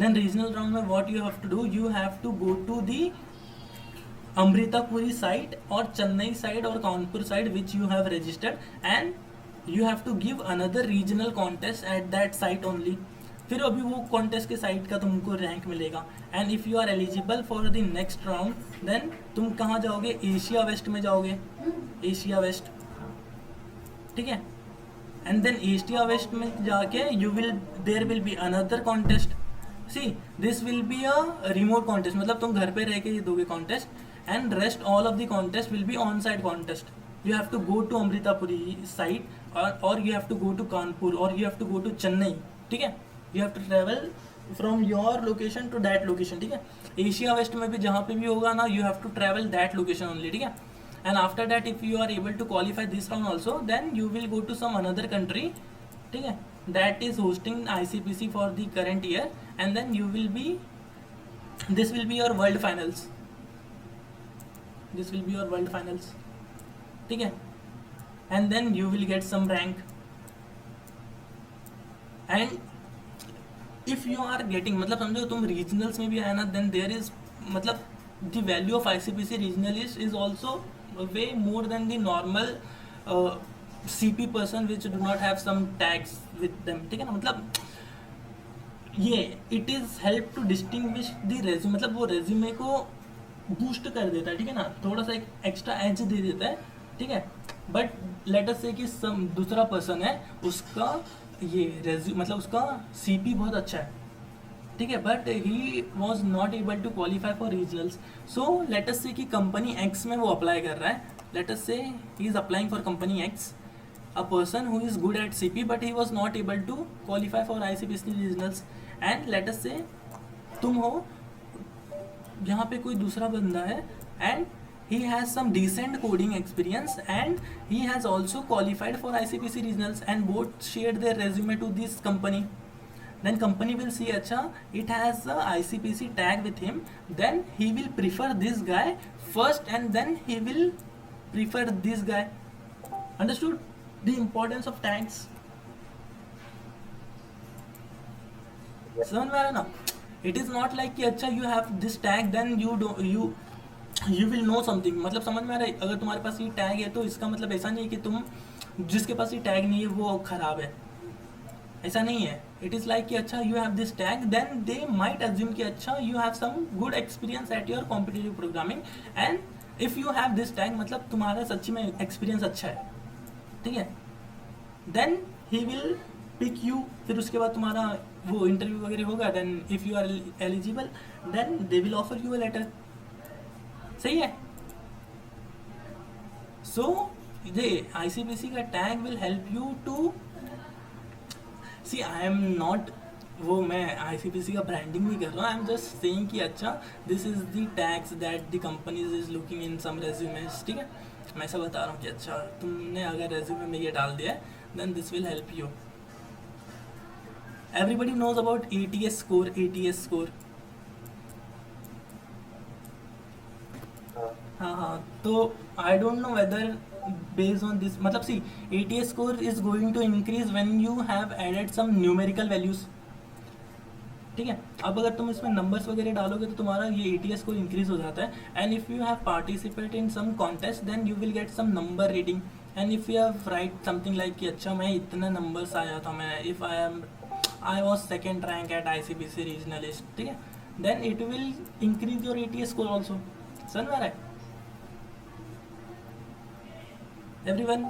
Then regional round में what you have to do, you have to go to the Amritapuri site or Chennai side or Kanpur side which you have registered and you have to give another regional contest at that site only. फिर अभी वो contest के site का तुमको rank मिलेगा and if you are eligible for the next round then तुम कहाँ जाओगे, एशिया वेस्ट में जाओगे, एशिया वेस्ट, ठीक है. एंड देन एशिया वेस्ट में जाके you will there will be another contest. See this will be a remote contest, मतलब तुम घर पे रह के दोगे contest and rest all of the contest will be on site contest. You have to go to Amritapuri site और you have to go to Kanpur और you have to go to Chennai, ठीक है. You have to travel from your location to that location, ठीक है. Asia west में भी जहाँ पे भी होगा ना you have to travel that location only, ठीक है. and after that if you are able to qualify this round also then you will go to some another country, ठीक है, that is hosting ICPC for the current year and then you will be, this will be your world finals, ठीक है. and then you will get some rank and if you are getting, मतलब समझो तुम regionals में भी आए ना then there is, मतलब the value of ICPC regional is also way more than the normal CP person which do not have some tags with them. ठीक है ना, मतलब ये it is help to distinguish the resume, मतलब वो resume को boost कर देता है, ठीक है ना, थोड़ा सा एक एक्स्ट्रा एज दे देता है, ठीक है. बट लेट अस से कि सम दूसरा पर्सन है, उसका ये रेज्यूम मतलब उसका CP बहुत अच्छा है, ठीक है, but he was not able to qualify for regionals. So let us say कि कंपनी X में वो अप्लाई कर रहा है. लेट अस से he is applying for company X, a person who is good at CP but he was not able to qualify for ICPC regionals. And let us say तुम हो, यहाँ पे कोई दूसरा बंदा है and he has some decent coding experience and he has also qualified for ICPC regionals and both shared their resume to this company. Then company will see, अच्छा it has a ICPC tag with him, then he will prefer this guy first and then he will prefer this guy. Understood the importance of tags? समझ में आ रहा है ना. It is not like कि अच्छा you have this tag then you will know something. मतलब समझ में आ रहा है, अगर तुम्हारे पास ये टैग है तो इसका मतलब ऐसा नहीं है कि तुम जिसके पास ये टैग नहीं है वो खराब है, ऐसा नहीं है. इट इज़ लाइक कि अच्छा you have this tag then they might assume कि अच्छा you have some good experience at your competitive programming and if you have this tag मतलब तुम्हारा सच्ची में एक्सपीरियंस अच्छा है, ठीक है. Then he will pick you, फिर उसके बाद तुम्हारा वो इंटरव्यू वगैरह होगा. Then if you are eligible then they will offer you a letter. सही है. सो ये ICPC का tag will help you to see. I am not वो मैं ICPC का ब्रांडिंग नहीं कर रहा हूँ. आई एम जस्ट सेइंग कि अच्छा this is the tags that the companies is looking in some resumes, ठीक है. मैं ऐसा बता रहा हूँ कि अच्छा तुमने अगर रेज्यूमे में ये डाल दिया है then this will help you. Everybody knows about ATS score. हाँ, तो I don't know whether based on this, मतलब सी ATS score is going to increase when you have added some numerical values, ठीक है. अब अगर तुम इसमें नंबर्स वगैरह डालोगे तो तुम्हारा ये ATS स्कोर इंक्रीज हो जाता है. And if you have participate in some contest then you will get some number rating. And if you have write something like कि अच्छा मैं इतना नंबर्स आया था, मैं if I was second rank at ICPC regionalist, ठीक है, then it will increase your ATS score also. समझ में आ रहा है एवरीवन?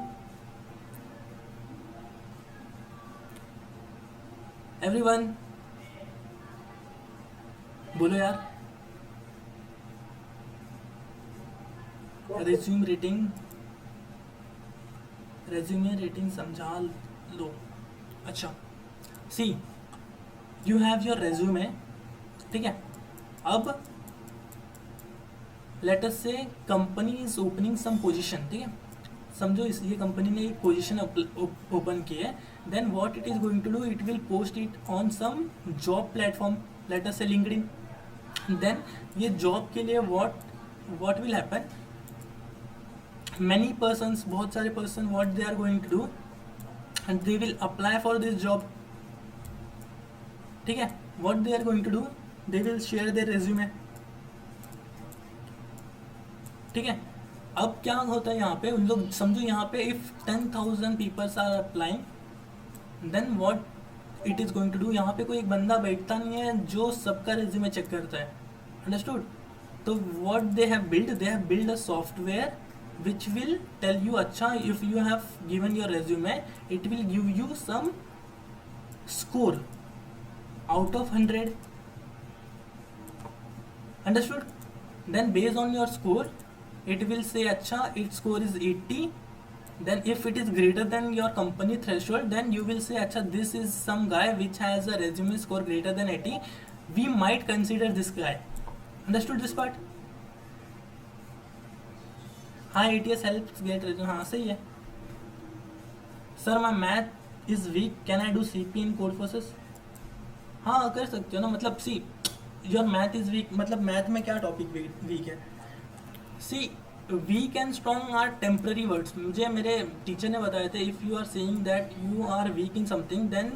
बोलो यार. रेज्यूमे रेटिंग समझा लो. अच्छा see you have your resume, ठीक है. अब let us say company is opening some position, ठीक है. समझो ये कंपनी ने एक पोजीशन ओपन की है. Then what it is going to do, it will post it on some job platform, let us say LinkedIn. Then ये job के लिए what will happen, many persons, बहुत सारे person, what they are going to do and they will apply for this job, ठीक है. What they are going to do, they will share their resume, ठीक है. अब क्या होता है यहाँ पे, उन लोग समझो यहाँ पे if 10,000 peoples are applying then what it is going to do, यहाँ पे कोई एक बंदा बैठता नहीं है जो सबका रेज्यूमे चेक करता है. अंडरस्टूड. तो what they have build a software which will tell you अच्छा if you have given your resume it will give you some score out of 100. Understood. Then based on your score it will say acha its score is 80. Then if it is greater than your company threshold then you will say acha this is some guy which has a resume score greater than 80, we might consider this guy. Understood this part? हाँ, ATS helps get resume. हाँ सही है. Sir my math is weak, can I do CP in code forces? हाँ कर सकते हो ना. मतलब see your math is weak, मतलब मैथ में क्या टॉपिक वीक है. See weak and strong are temporary words. मुझे मेरे टीचर ने बताया थे if you are saying that you are weak in something then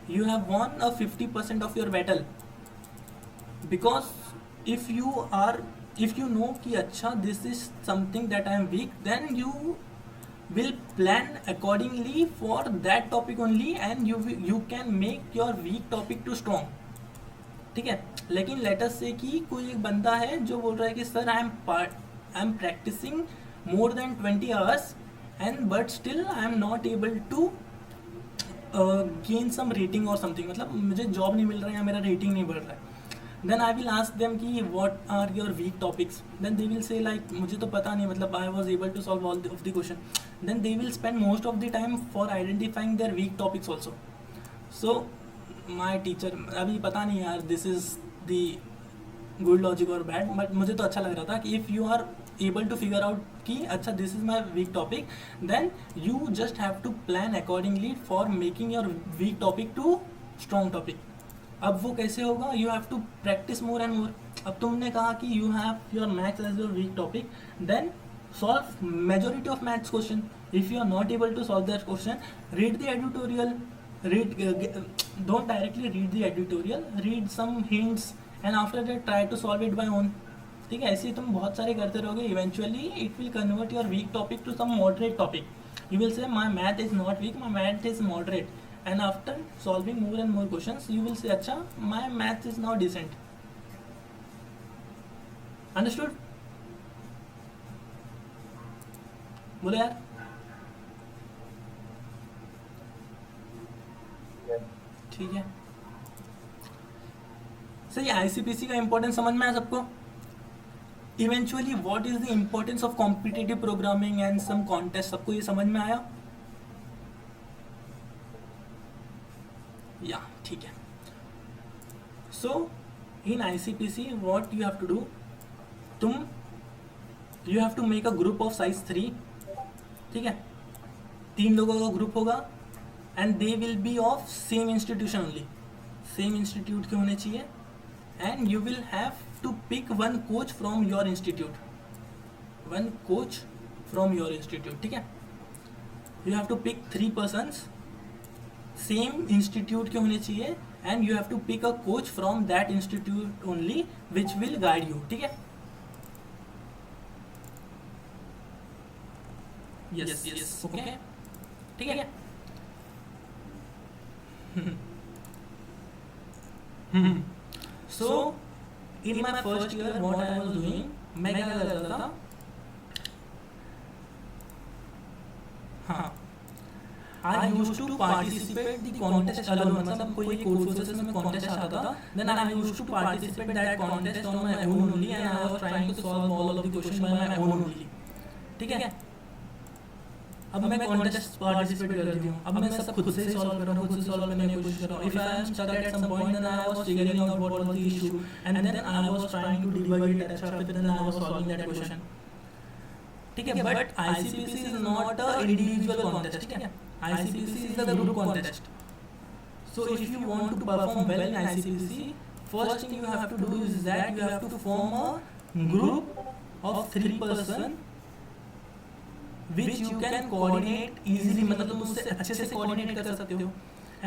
you have won a 50% of your battle. Because if you are if you know कि अच्छा this is something that I am weak, then you will plan accordingly for that topic only, and you can make your weak topic to strong. ठीक है. लेकिन late us say कि कोई एक बंदा है जो बोल रहा है कि sir I am practicing more than 20 hours and but still I am not able to gain some rating or something, मतलब मुझे जॉब नहीं मिल रहा है या मेरा रेटिंग नहीं बढ़ रहा है. Then I will ask them कि what are your weak topics. Then they will say like मुझे तो पता नहीं, मतलब I was able to solve all of the question. Then they will spend most of the time for identifying their weak topics also. So my teacher, अभी पता नहीं यार this is the good logic और bad, but मुझे तो अच्छा लग रहा था कि if you are able to figure out कि अच्छा this is my weak topic, then you just have to plan accordingly for making your weak topic to strong topic. अब वो कैसे होगा? You have to practice more and more. अब तुमने कहा कि you have your maths as your weak topic, then solve majority of maths question. If you are not able to solve that question, read the editorial. Don't directly read the editorial, read some hints and after that try to solve it by own. ठीक है, ऐसे तुम बहुत सारे करते रहोगे. Eventually it will convert your weak topic to some moderate topic. You will say my math is not weak, my math is moderate, and after solving more and more questions you will say अच्छा my math is not decent. Understood? बोलो यार. ठीक है, सही. ICPC का importance समझ में आया सबको? Eventually what is the importance of competitive programming and some contest, सबको ये समझ में आया? या ठीक है. So in ICPC what you have to do, you have to make a group of size 3. ठीक है, 3 लोगों का ग्रुप होगा and they will be of same institution only, same institute के होने चाहिए, and you will have to pick one coach from your institute, ठीक है. you have to pick 3 persons same institute के होने चाहिए, and you have to pick a coach from that institute only which will guide you. ठीक है. yes okay, ठीक है. So in my first year what I was doing, मैं क्या करता था, हाँ, I used to participate the contest alone. मतलब कोई कोर्स प्रोसेस में कॉन्टेस्ट आता था, then I used to participate that contest on my own only, and I was trying to solve all of the questions by my own only. ठीक है. अब मैं contest participate कर रही हूँ, अब मैं सब खुद से सॉल्व कर रहा हूँ, खुद से सॉल्व करने की कोशिश कर रहा हूँ. If I am stuck at some point then I was figuring out what was the issue and then I was trying to debug it. अच्छा, फिर then I was solving that question. ठीक है, but ICPC is not a individual contest. ठीक है, ICPC is a group contest. So if you want to perform well in ICPC, first thing you have to do is that you have to form a group of 3 person which you can coordinate easily. मतलब तुम उससे अच्छे से coordinate कर सकते हो,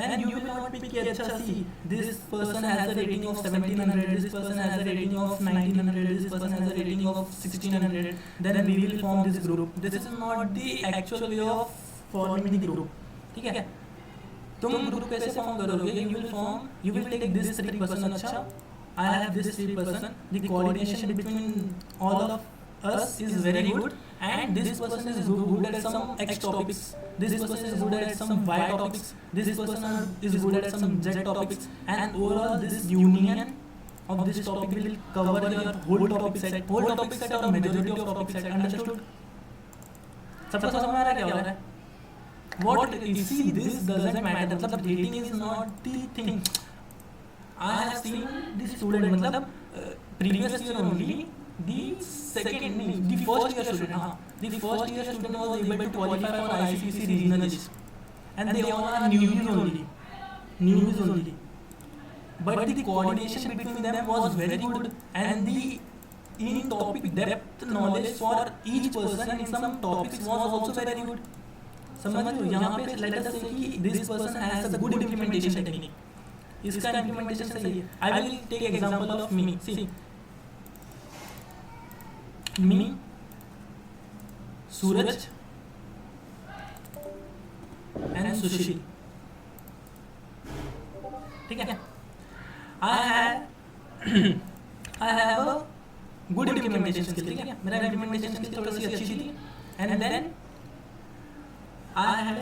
and you will not pick अच्छा see this person has a rating of 1700, this person has a rating of 1900, this person has a rating of 1600, then we will form this group. This is not the actual way of forming the group. ठीक है, तुम group कैसे form करोगे? you will take this 3 person. अच्छा, I have this 3 person, the coordination between all of us is very good, and this person is good at some X topics, this person is good at some Y topics, this person is good at some Z topics, and overall this union of this topic will cover your whole topic set or majority of topic set. Understood? सबको समझ में आ रहा है क्या हो रहा है? What you see, this doesn't matter. मतलब rating is not the thing. I have seen this student, मतलब previous year only, the first year student was able to qualify for ICPC regionalist, and they all are newbies only. But the coordination between them was very good, and the in topic depth knowledge for each person in some topics was also very good. समझ लो, यहाँ पे let us say कि this person has a good implementation technique. इसका implementation सही है. I will take example of me. See, me, Suraj and Sushil, ठीक है। I have a good implementation skill, ठीक है, मेरा इम्प्लीमेंटेशन स्किल थोड़ी सी अच्छी थी, and then I had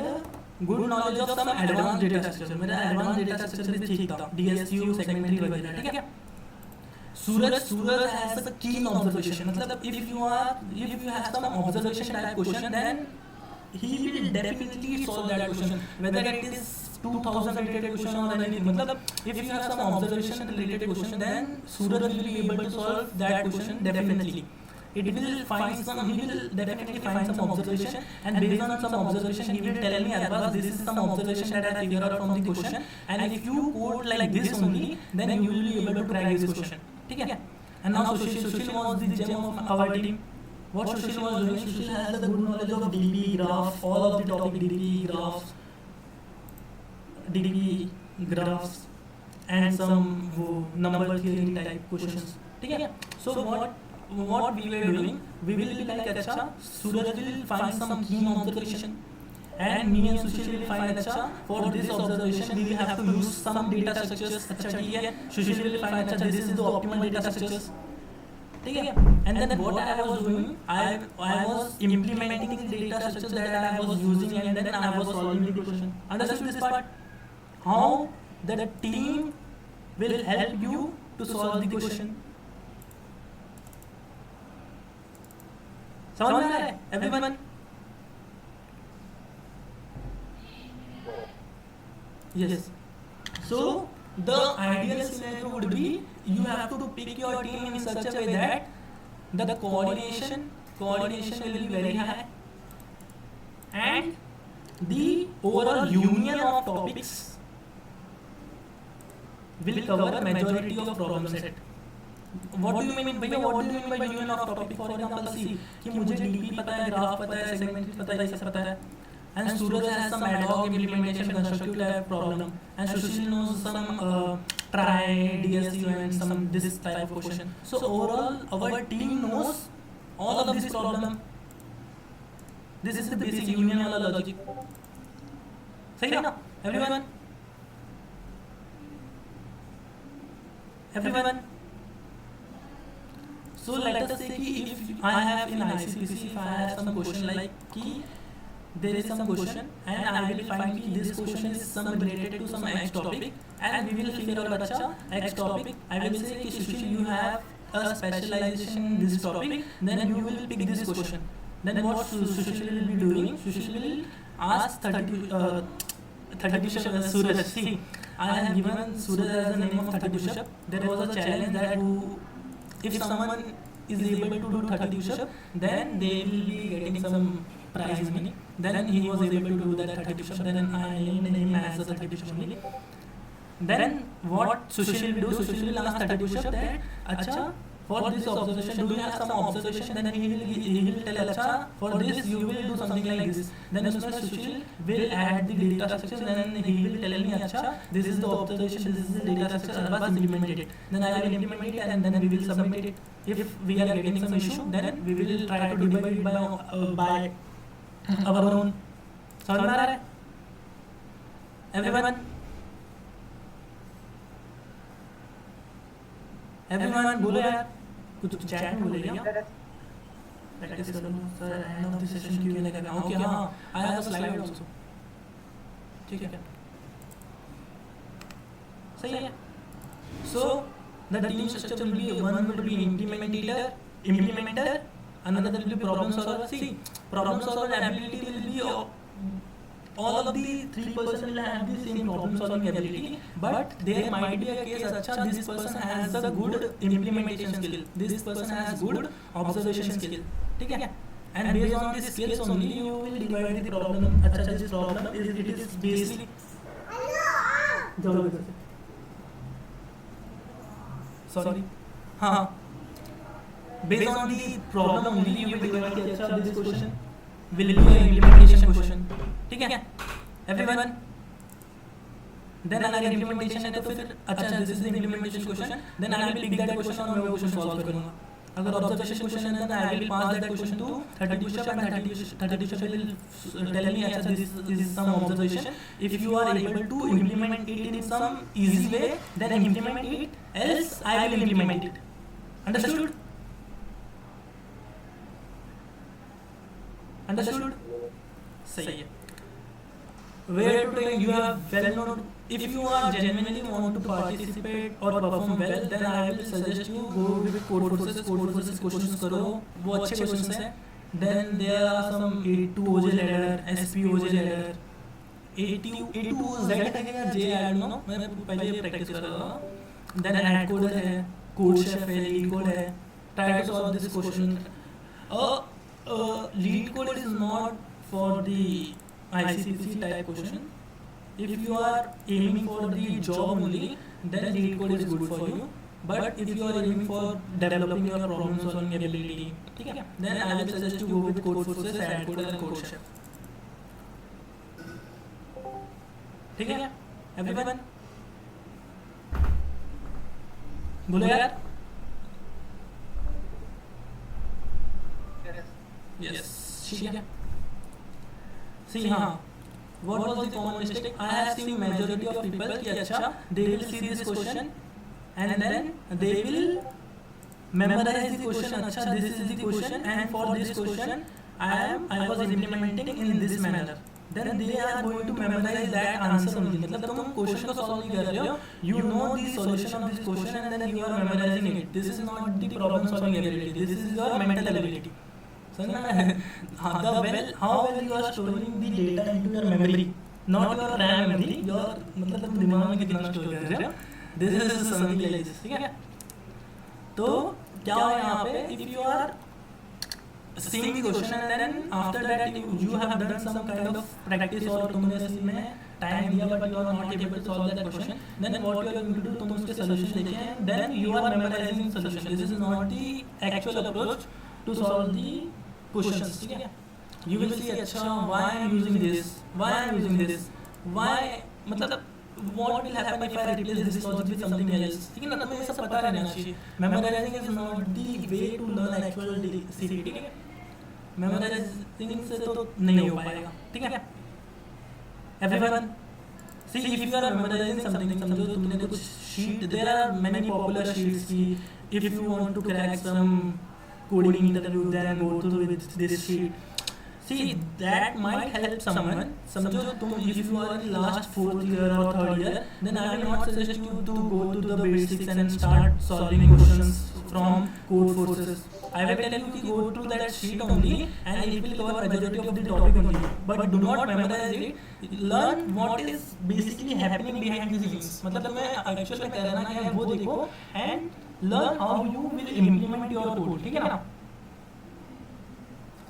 good knowledge of some advance data structure, मेरा एडवांस डेटा स्ट्रक्चर भी ठीक था, डीएसयू सेगमेंटरी वगैरह, ठीक है। सूरज हैज अ कीन ऑब्जर्वेशन, मतलब if you have some observation type question, then he will definitely solve that question, whether it is 2000 related question or anything, मतलब if you have some observation related question, then Suraj will be able to solve that question definitely. He will definitely find some observation, and based on some observation he will tell me, Arbaz, this is some observation that I figured out from the question, and if you code like this only, then you will be able to crack this question, ठीक है। And now Sushil was the gem of our team. What Sushil was doing, Sushil has a good knowledge of DB graph, all of the topic DB graphs and some number theory type questions, ठीक है। So what we were doing, we will be like, अच्छा, Suraj will find some keen observation, and me and Sushil will find, अच्छा, for this observation we will have to use some data structures, अच्छा ठीक है। Sushil will find, अच्छा, this is the optimal data structures, ठीक है। And then what I was doing, I was implementing the data structures that I was using, and then I was solving the question. Understood this part? How the team will help you to solve the question. समझ में आ रहा है everyone? Yes. So the ideal scenario would be, you have to pick your team in such a way that the coordination will be very high, and the overall union of topics will cover majority of problem set. What do you mean भैया, what do you mean by union of topic? For example, see कि मुझे DB पता है, graph पता है, सेगमेंटरी पता है, ये सब पता है, and Suraj has some ad hoc implementation constructive type problem, and Sushil knows some try, DSU and some this type of question. So overall our team knows all of this problem. This is the basic union wala logic. सही है ना everyone? So let us say कि if I have in ICPC, if I have some question like कि there is some question, and I will find कि this question is some related to some X topic, and we will figure out, अच्छा, X topic, I will say कि Sushil, you have a specialization in this topic, then you will pick this question. Then what Sushil will be doing, Sushil will ask 30 push-up. Suraj, see, I have given Suraj as the name of 30 push-up. There was a challenge that if someone is able to do 30 push-up, then they will be getting some prize money. Then he was able to do that 30 push-up. Then I named him as the 30 push-up only. Then what Sushil will do, Sushil will ask 30 push-up that, अच्छा, for this observation, do you have some observation? Then he will tell, अच्छा, for this you will do something like this. Then Sushil will add the data structure, then he will tell me, अच्छा, this is the observation, this is the data structure, Arbaz, implement it. Then I will implement it, and then we will submit it. If we are getting some issue, then we will try to divide it by our own. समझ में आ रहा है everyone? बोलो यार, कुछ chat में बोलेगा प्रैक्टिस कर लो sir, end of the session क्यों नहीं कर रहा हूं? ओके, हां, I have a slide also, ठीक है, सही है। So the team structure will be, one will be implementer, another will be problem solver. See, problem solver ability will be all of the 3 person will have the same problem solving ability, but there might be a case, अच्छा, this person has a good implementation skill, this person has good observation skill, ठीक है, and based on these skills only you will divide the problem. अच्छा, this problem is basically sorry, हाँ, based on the problem only you will divide the, अच्छा, this question will be an implementation question, ठीक है everyone? Then अगर implementation है तो फिर, अच्छा, this is the implementation question, then I will pick that question और मैं वो question solve करूँगा, अगर ऑब्जर्वेशन क्वेश्चन है, then I will pass that question to 30 push-up and 30 push-up will tell me अच्छा this is some observation. If you are able to implement it in some easy way, then implement it. Else I will implement it. Understood? Understood? सही है. Where to take, you have well known. If you are genuinely want to participate or perform well, then I will suggest you go with code forces. Code forces questions करो, वो अच्छे questions हैं. Then there are some A2 OJ ladder, SP OJ ladder, A2 Z है या J, I don't know. मैं पहले ये practice कर रहा हूँ. Then add code है, code chef है, lead code है. Try to solve this question. Lead code is not for the ICPC type question. If you are aiming for the job only, then lead code is good for you. But if you are aiming for developing your problem solving ability, ठीक है, then I will suggest you go with code forces, add code and code chef. ठीक है everyone? बोलो यार. Yes, ठीक है. See, हाँ. What was the common mistake? I have seen majority of people कि अच्छा they will see this question and then they will memorize the question. अच्छा this is the question and for this question I was implementing in this manner. Then they are going to memorize that answer only. मतलब तुम question को solve नहीं कर रहे हो. You know the solution of this question and then you are memorizing it. This is not the problem solving ability. This is your mental ability. समझना है. How well you are storing the data into your memory, not your RAM memory. Your मतलब तुम दिमाग में कितना store कर रहे हो. This is something like this. ठीक है. तो क्या है यहाँ पे? If you are seeing the question and then after that you have done some kind of practice और तुमने इसमें time दिया but you are not able to solve that question, then what you are going to do, तुम उसके solution देखे हैं, then you are memorizing solution. This is not the actual approach to solve the questions. ठीक है. You will see अच्छा why I am using this, why मतलब what will happen if I replace this logic with something else. ठीक है ना. तुम्हें ये सब पता रहना चाहिए. Memorizing is not the way to learn actual CT. ठीक है. Memorizing से तो नहीं हो पाएगा. ठीक है. Everyone, see if you are memorizing something, समझो तुमने कुछ sheet, there are many popular sheets की if you want to crack some coding interview then go through with this sheet. See that might help someone. समझो तुम if you are in last 4th year or 3rd year, then I will not suggest you to go to the basics and start solving questions from code forces. I will tell you to go to that sheet only and it will cover majority of the topic only. But do not memorize it. Learn what is basically happening behind the scenes. मतलब तुम्हें actual में करना क्या है वो देखो and learn how you will implement your code. ठीक है ना.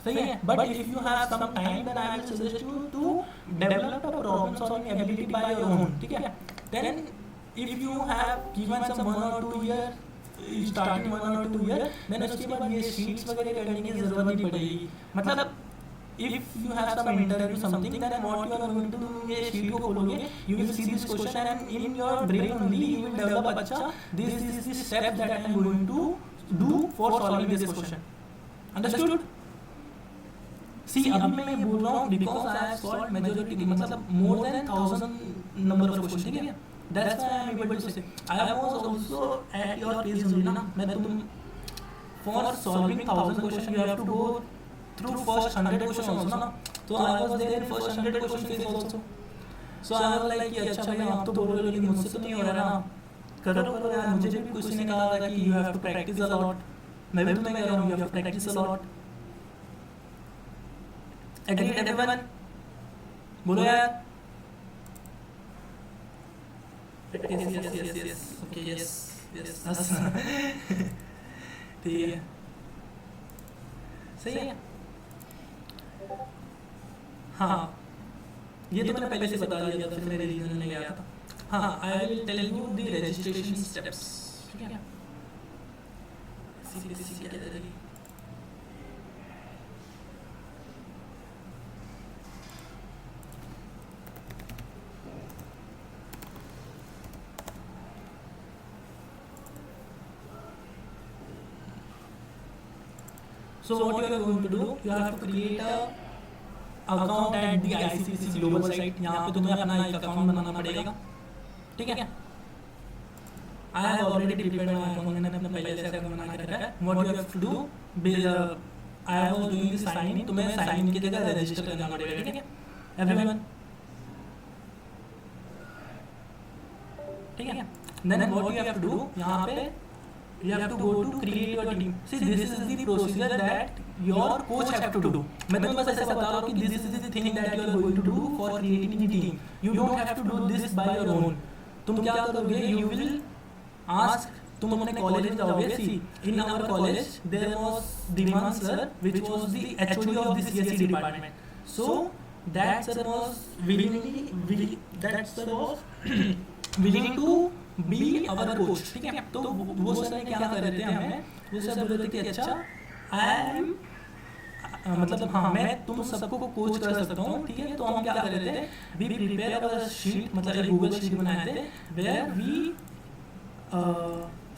सही है. But if you have some time, then I will suggest you to develop a problem solving ability by your own. ठीक है. Then if you have given some 1 or 2 year, starting 1 or 2 year, then उसके बाद ये sheets वगैरह करने की जरूरत नहीं पड़ेगी. मतलब if you have some interview something, then what you are going to do, ये sheet को खोलोगे, you will see this question and in your brain only you will develop अच्छा this is the step that I am going to do for solving this question. Understood? See, अभी मैं ये बोल रहा हूँ because I have solved majority, मतलब more than 1000 number of questions. ठीक है. That's why I am able to say. I was also at your pace only ना. मैं तुम for solving 1000 questions you have to go through first 100 questions also ना. So I was there in first 100 question phase also. So I was like कि अच्छा भाई आप तो बोल रहे हो लेकिन मुझसे तो नहीं हो रहा ना. करो यार. मुझे भी किसी ने कहा था कि you have to practice a lot. मैं भी तुम्हें कह रहा हूँ you have to practice a lot. Agreed everyone? बोलो यार. Yes. Okay, yes. ठीक है. सही है. हाँ. ये तो मैंने पहले से बता दिया था, फिर मेरे रीजन में गया था. हाँ. I will tell you the registration steps. ठीक है. So what you are going to do, you have to create a account at the ICC global site. यहाँ पे तुम्हें अपना एक अकाउंट बनाना पड़ेगा, ठीक है? I have already prepared my account, मैंने अपना पहले से अकाउंट बना के रखा है. What you have to do, I was doing the sign in, तुम्हें sign in की जगह register करना पड़ेगा, ठीक है? Everyone, ठीक है? Then what you have to do, यहाँ पे you have to go to create your team. See, this is the procedure that your coach have to do. मैं तुम्हें बस ऐसे बता रहा हूँ कि this is the thing that you are going to do for creating a team. You don't have to do this by your own. तुम क्या करोगे? You will ask, तुम अपने कॉलेज में जाओगे. See, in our college there was Diman sir, which was the HOD of the CSE department. So that sir was willing to be our coach, ठीक है? तो वो सर क्या कर रहे थे हमें, वो सर बोल रहे थे कि अच्छा आई एम मतलब हाँ मैं तुम सबको कोच कर सकता हूँ, ठीक है? तो हम क्या कर रहे थे, वी प्रिपेयर अवर शीट, मतलब एक गूगल शीट बनाए थे where we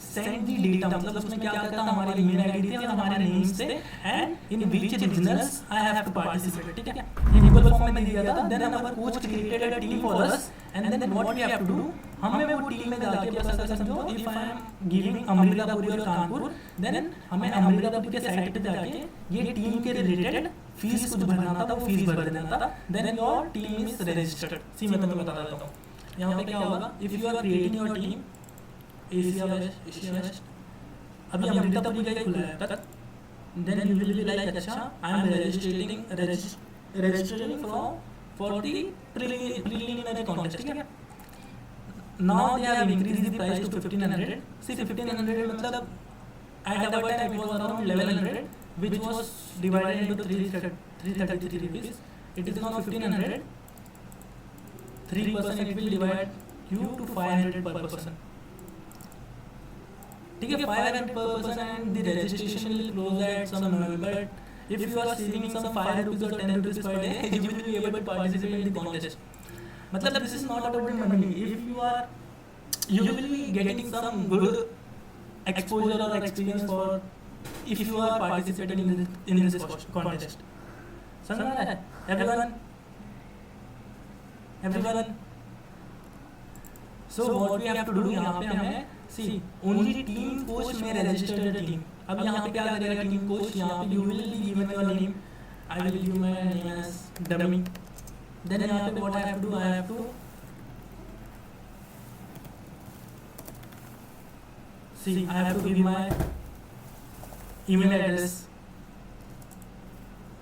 send the data, मतलब उसमें क्या करता, हमारे ईमेल आईडी थे और हमारे नेम से and in which regionals I have to participate, ठीक है? ये गूगल फॉर्म में दिया था. Then our coach created a team for us and then what we have to do, हमें वो टीम में जाके बस ऐसा समझो, if I am giving Amritapuri और कानपुर, देन हमें अमृतापुरी के साइट पे जाके ये टीम के रिलेटेड फीस कुछ भरना था, वो फीस भर देना था. Then your team is registered. See मैं तुम्हें बता देता हूँ यहाँ पे क्या होगा. If you are creating your team Asia west, अभी अमृतापुरी का ही खुला है तक, then you will be like अच्छा I am registering for the preliminary contest, ठीक है? Now they have increased the price to 1500. See, 1500 मतलब at our time it was around 1100, which was divided into 333 rupees. It is now 1500. 3% it will divide you to 500 per person. ठीक है, 500 per person and the registration will close at some November. If you are saving some 5 rupees or 10 rupees per day, you will be able to participate in the contest. मतलब this is not about the money. If you will be getting some good exposure or experience for if you are participating in this contest. समझ रहा है? Everyone. So what we have to do, यहाँ पे हमें see only team coach में registered team. अब यहाँ पे क्या करेगा team coach? यहाँ पे you will be given your name. I will give my name as dummy. Then यहाँ पे what I have to do, I have to see, I have to give my email address,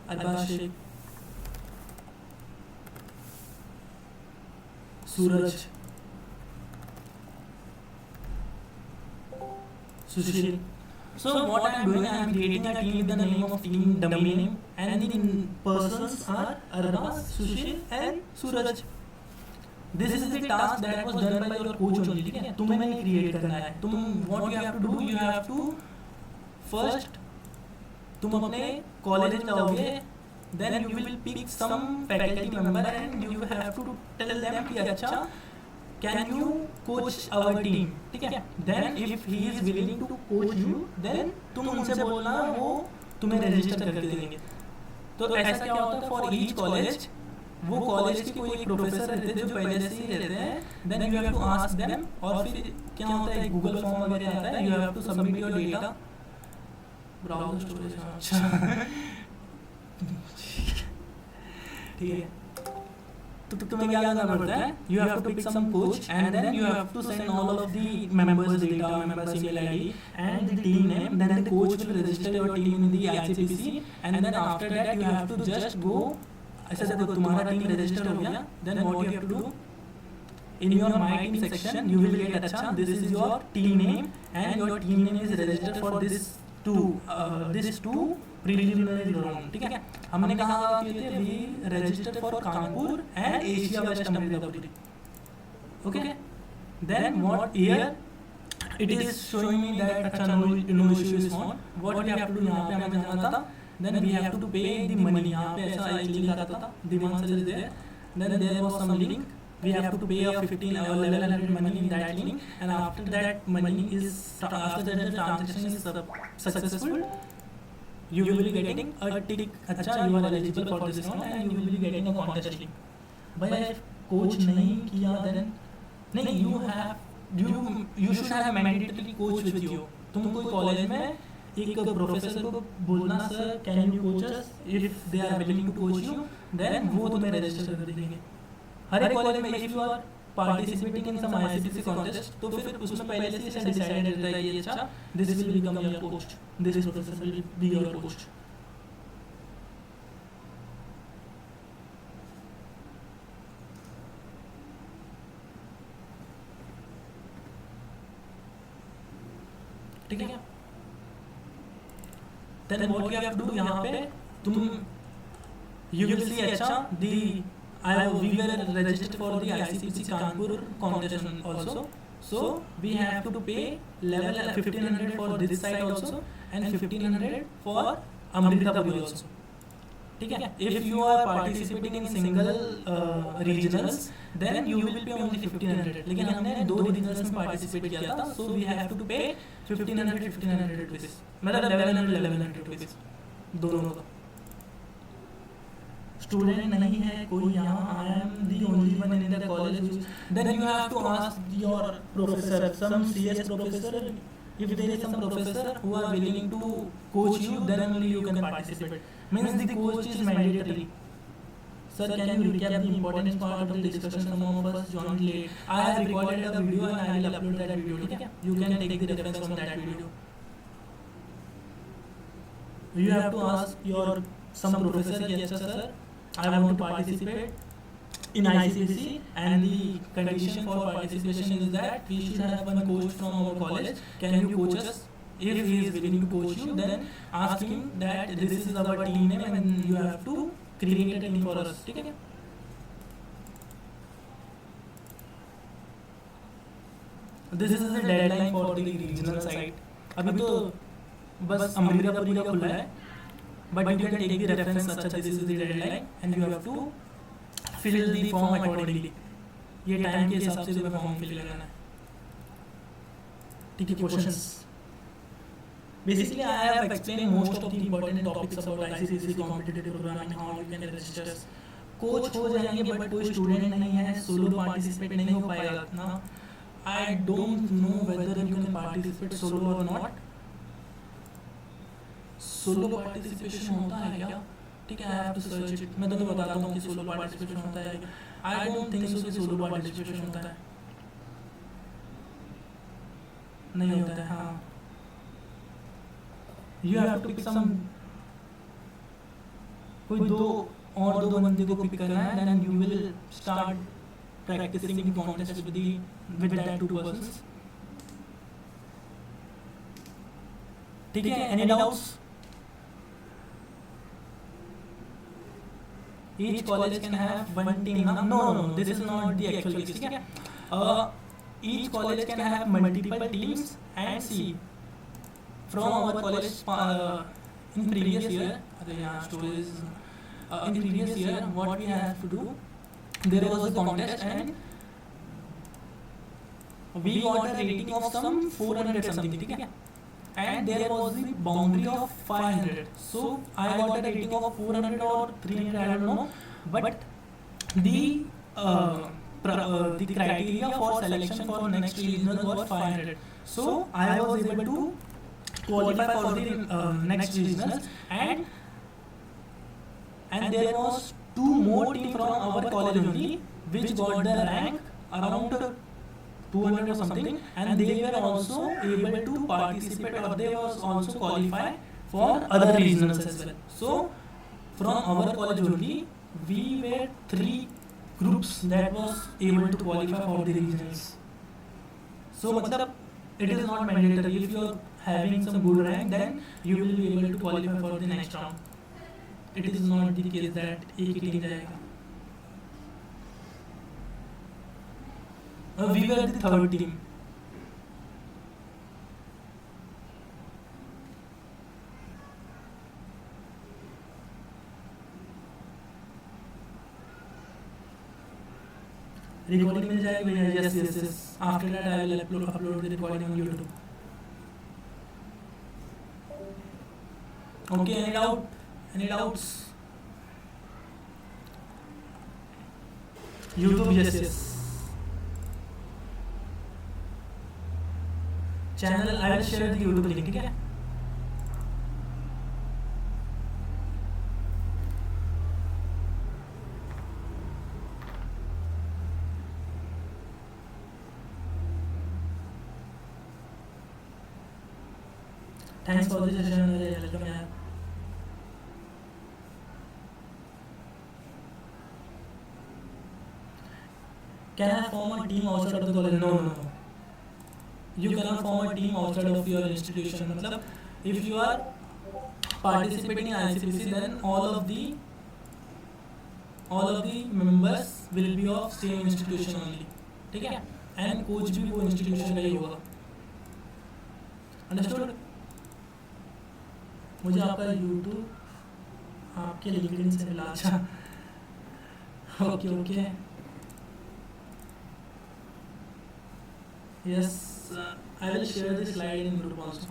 Arbaz Sheikh, Suraj, Sushil. So what I am doing, I am creating a team with the name of team dummy name, and the persons are Arbaz, Sushil and Suraj. This is the task that was done by your coach only, ठीक है? तुम्हें नहीं create करना है. तुम what you have to do, you have to first तुम अपने college में जाओगे, then you will pick some faculty member and you have to tell them कि अच्छा can you coach our team, ठीक है? Then if he is willing to coach you, then तुम उनसे बोलना, वो तुम्हें रजिस्टर करके देंगे. तो ऐसा क्या होता है, फॉर ईच कॉलेज वो कॉलेज के कोई एक प्रोफेसर रहते हैं जो पहले से ही रहते हैं. Then you have to ask them, और फिर क्या होता है, गूगल फॉर्म वगैरह आता है, you have to submit your data, browser storage. अच्छा ठीक है, तो तुम्हें क्या करना पड़ता है, you have to pick some coach and then you have to send all of the members data, members email ID and the team name. Then the coach will register your team in the ICPC and then after that you have to just go. ऐसा देखो तुम्हारा team register हो गया, then what you have to do, in your my team section you will get अच्छा this is your team name and your team name is registered for this two preliminary round, ठीक है? हमने कहा किए थे, we registered for Kanpur and Asia West Amritsar. Okay, then what here it is showing me that अच्छा no issue is found. what we have to do, यहाँ पे हमें जाना था, then we have to pay the money. यहाँ पे ऐसा एक लिंक आता था, demand sir is there, then there was some link, we have to pay a 15 or 1100 money in that link, and after that money is after that the transaction is successful, you will be getting a tick, अच्छा you are eligible for this round and you will be getting a contest link. भाई coach नहीं किया then नहीं, you should have mandatory coach with you. तुम कोई college में एक professor को बोलना sir can you coach us, if they are willing to coach you then वो तुम्हें रजिस्टर कर देंगे हर एक कॉलेज में. If you are participating in some ICPC contest तो फिर उसमें पहले से ऐसा डिसाइडेड रहता है कि अच्छा this will become your post, this professor will be your post. ठीक है. Then what you have to do, यहाँ पे तुम you will see अच्छा we were registered for the ICPC Kanpur contest also, so we have to pay level 1500 for this side also and 1500 for Amritapuri also. ठीक है. If you are participating in single regionals then you will pay only 1500. लेकिन हमने 2 regionals में participate किया था, so we have to pay 1500 rupees, मतलब 1100 rupees दोनों का. स्टूडेंट नहीं है कोई यहाँ, I am the only one in the college, then you have to ask your professor, some CS professor, if there is some professor who are willing to coach you then only you can participate. Means the coach is mandatory. Sir, can you recap the important part of the discussion? Some of us joined late. I have recorded a video and I will upload that video. ठीक है, you can take the reference from that video. You have to ask your some professor, yes sir, I want to participate in ICPC and the condition for participation is that we should have one coach from our college. Can you coach us? If he is willing to coach you, then ask him that this is our team name and you have to create a team for us. ठीक है. This is the deadline for the regional site. अभी तो बस अमृतापुरी का खुला है, but you can take the reference अच्छा this is the deadline and you have to fill the form accordingly. ये टाइम के हिसाब से तुम्हें फॉर्म फिल करना है. ठीक है. Questions basically I have explained most of the important topics about ICPC competitive programming, how you can register. Coach हो जाएंगे बट कोई स्टूडेंट नहीं है, सोलो पार्टिसिपेट नहीं हो पाएगा ना. I don't know whether you can participate solo or not. Solo participation होता है क्या? ठीक है, I have to search it. मैं तुम्हें बताता हूँ कि सोलो पार्टिसिपेशन होता है. आई डोंट थिंक सो कि सोलो पार्टिसिपेशन होता है. नहीं होता है. हाँ, you have to pick some, कोई दो बंदे को पिक करना है, then you will start practicing in contest with that 2 persons. ठीक है. Any doubts? Each college can have one team. No, this is not the actual case. ठीक है. Each college can have multiple teams and see from our college in previous year. Stories in previous year. What we have to do? There was a contest and we got a rating of some 400 something. ठीक है. And there was the boundary of 500. So I got a rating of 400 or 300, I don't know. But the criteria for selection for next regional was 500. So I was able to qualify for the next regionals, and there was 2 more teams from our college only which got the rank around 200 or something, and they were also able to participate or they was also qualify for other regionals as well. So from our college only we were 3 groups that was able to qualify for the regionals. So matlab it is not mandatory. If you are having some good rank then you will be able to qualify for the next round. It is not the case that एक ही team जाएगा. We were the 3rd team. Recording मिल जाएगी भैया. Yes. After that I will upload the recording on YouTube. Okay, any doubt? Any doubts? YouTube, yes, yes. Channel, I will share the YouTube link, ठीक है? Thanks for the session. Welcome, यार. Can I form a team outside of the college? No, no, no. You cannot form a team outside of your institution. मतलब, if you are participating in ICPC, then all of the members will be of same institution only. ठीक है? And coach भी वो institution का ही होगा. Understood? मुझे आपका YouTube आपके LinkedIn से मिला. अच्छा. Okay. Yes, I will share the slide in group also.